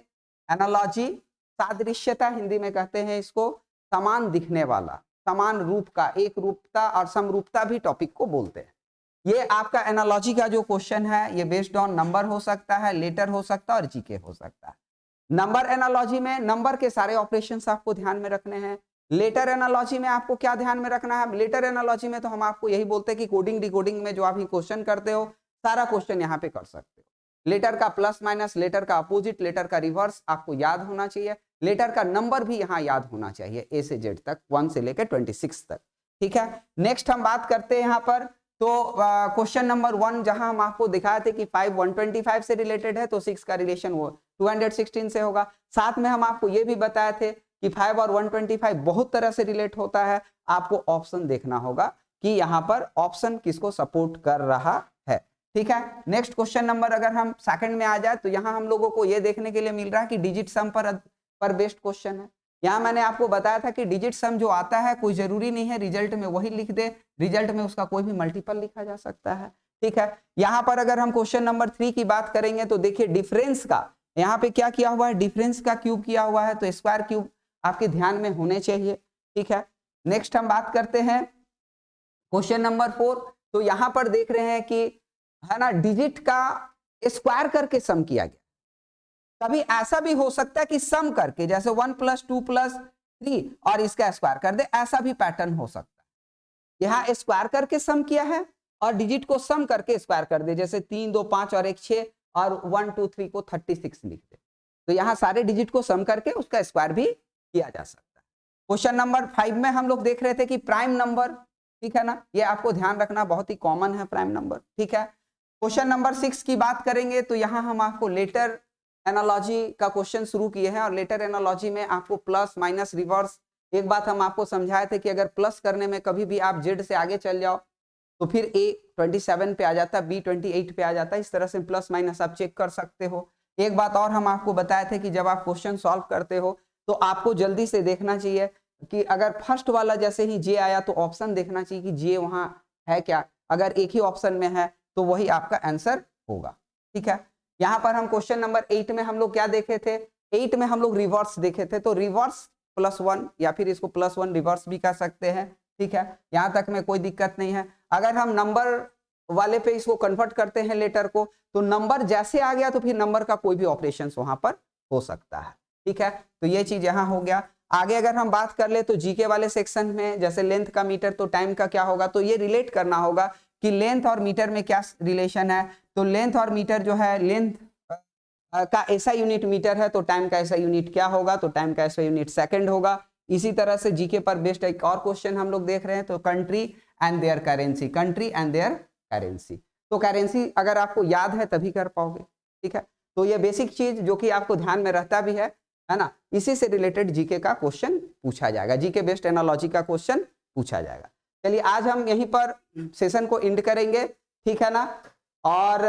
एनालॉजी, सादृश्यता हिंदी में कहते हैं इसको, समान दिखने वाला, समान रूप का, एक रूपता और समरूपता भी टॉपिक को बोलते हैं। ये आपका एनालॉजी का जो क्वेश्चन है ये बेस्ड ऑन नंबर हो सकता है, लेटर हो सकता है और जीके हो सकता है। नंबर एनालॉजी में नंबर के सारे ऑपरेशंस आपको ध्यान में रखने हैं। लेटर एनालॉजी में आपको क्या ध्यान में रखना है, लेटर एनालॉजी में तो हम आपको यही बोलते हैं कि कोडिंग डिकोडिंग में जो आप क्वेश्चन करते हो सारा क्वेश्चन यहाँ पे कर सकते हो। लेटर का प्लस माइनस, लेटर का अपोजिट, लेटर का रिवर्स आपको याद होना चाहिए। लेटर का नंबर भी यहाँ याद होना चाहिए, ए से जेड तक, 1 से लेकर 26 तक, ठीक है। नेक्स्ट हम बात करते हैं यहाँ पर, तो क्वेश्चन नंबर 1 जहां हम आपको दिखाए थे कि 5 125 से रिलेटेड है, तो 6 का रिलेशन वो 216 से होगा। साथ में हम आपको ये भी बताए थे कि 5 और 125 बहुत तरह से रिलेट होता है, आपको ऑप्शन देखना होगा कि यहाँ पर ऑप्शन किसको सपोर्ट कर रहा है, ठीक है। नेक्स्ट क्वेश्चन नंबर अगर हम सेकंड में आ जाए, तो यहाँ हम लोगों को ये देखने के लिए मिल रहा है कि डिजिट सम पर बेस्ड क्वेश्चन है। यहाँ मैंने आपको बताया था कि डिजिट सम जो आता है कोई जरूरी नहीं है रिजल्ट में वही लिख दे, रिजल्ट में उसका कोई भी मल्टीपल लिखा जा सकता है, ठीक है। यहाँ पर अगर हम क्वेश्चन नंबर 3 की बात करेंगे, तो देखिए डिफरेंस का यहाँ पे क्या किया हुआ है, डिफरेंस का क्यूब किया हुआ है, तो स्क्वायर क्यूब आपके ध्यान में होने चाहिए, ठीक है। नेक्स्ट हम बात करते हैं क्वेश्चन नंबर 4। तो यहाँ पर देख रहे हैं कि है ना, डिजिट का स्क्वायर करके सम किया गया, कभी ऐसा भी हो सकता है कि सम करके, जैसे 1 + 2 + 3 और इसका स्क्वायर कर दे, ऐसा भी पैटर्न हो सकता है। यहाँ स्क्वायर करके सम किया है और डिजिट को सम करके स्क्वायर कर दे, जैसे 3 2 5 और 1 6 और 1 2 3 को 36 लिख दे। तो यहाँ सारे डिजिट को सम करके उसका स्क्वायर भी किया जा सकता है। क्वेश्चन नंबर 5 में हम लोग देख रहे थे कि प्राइम नंबर, ठीक है ना, ये आपको ध्यान रखना बहुत ही कॉमन है प्राइम नंबर, ठीक है। क्वेश्चन नंबर 6 की बात करेंगे तो यहाँ हम आपको लेटर एनालॉजी का क्वेश्चन शुरू किए हैं और लेटर एनालॉजी में आपको प्लस माइनस रिवर्स, एक बात हम आपको समझाए थे कि अगर प्लस करने में कभी भी आप जेड से आगे चल जाओ तो फिर ए 27 पे आ जाता है, बी 28 पे आ जाता है, इस तरह से प्लस माइनस आप चेक कर सकते हो। एक बात और हम आपको बताए थे कि जब आप क्वेश्चन सॉल्व करते हो तो आपको जल्दी से देखना चाहिए कि अगर फर्स्ट वाला जैसे ही जे आया तो ऑप्शन देखना चाहिए कि जे वहां है क्या, अगर एक ही ऑप्शन में है तो वही आपका आंसर होगा, ठीक है। यहाँ पर हम क्वेश्चन नंबर 8 में हम लोग क्या देखे थे, 8 में हम लोग रिवर्स देखे थे, तो रिवर्स +1 या फिर इसको +1 रिवर्स भी कर सकते हैं, ठीक है। यहाँ तक में कोई दिक्कत नहीं है। अगर हम नंबर वाले पे इसको कन्वर्ट करते हैं लेटर को, तो नंबर जैसे आ गया तो फिर नंबर का कोई भी ऑपरेशन वहां पर हो सकता है, ठीक है। तो ये चीज यहाँ हो गया। आगे अगर हम बात कर ले तो जीके वाले सेक्शन में जैसे लेंथ का मीटर तो टाइम का क्या होगा, तो ये रिलेट करना होगा कि लेंथ और मीटर में क्या रिलेशन है। तो लेंथ और मीटर जो है, लेंथ का ऐसा यूनिट मीटर है तो टाइम का ऐसा यूनिट क्या होगा, तो टाइम का ऐसा यूनिट सेकंड होगा। इसी तरह से जीके पर बेस्ड एक और क्वेश्चन हम लोग देख रहे हैं, तो country and there currency, country and there currency. तो करेंसी अगर आपको याद है तभी कर पाओगे, ठीक है। तो ये बेसिक चीज जो कि आपको ध्यान में रहता भी है ना, इसी से रिलेटेड जीके का क्वेश्चन पूछा जाएगा, जीके बेस्ड एनालॉजी का क्वेश्चन पूछा जाएगा। चलिए आज हम यहीं पर सेशन को एंड करेंगे, ठीक है ना। और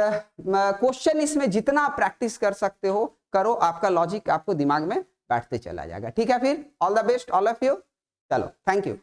क्वेश्चन इसमें जितना प्रैक्टिस कर सकते हो करो, आपका लॉजिक आपको दिमाग में बैठते चला जाएगा, ठीक है। फिर all the best all of you, चलो थैंक यू।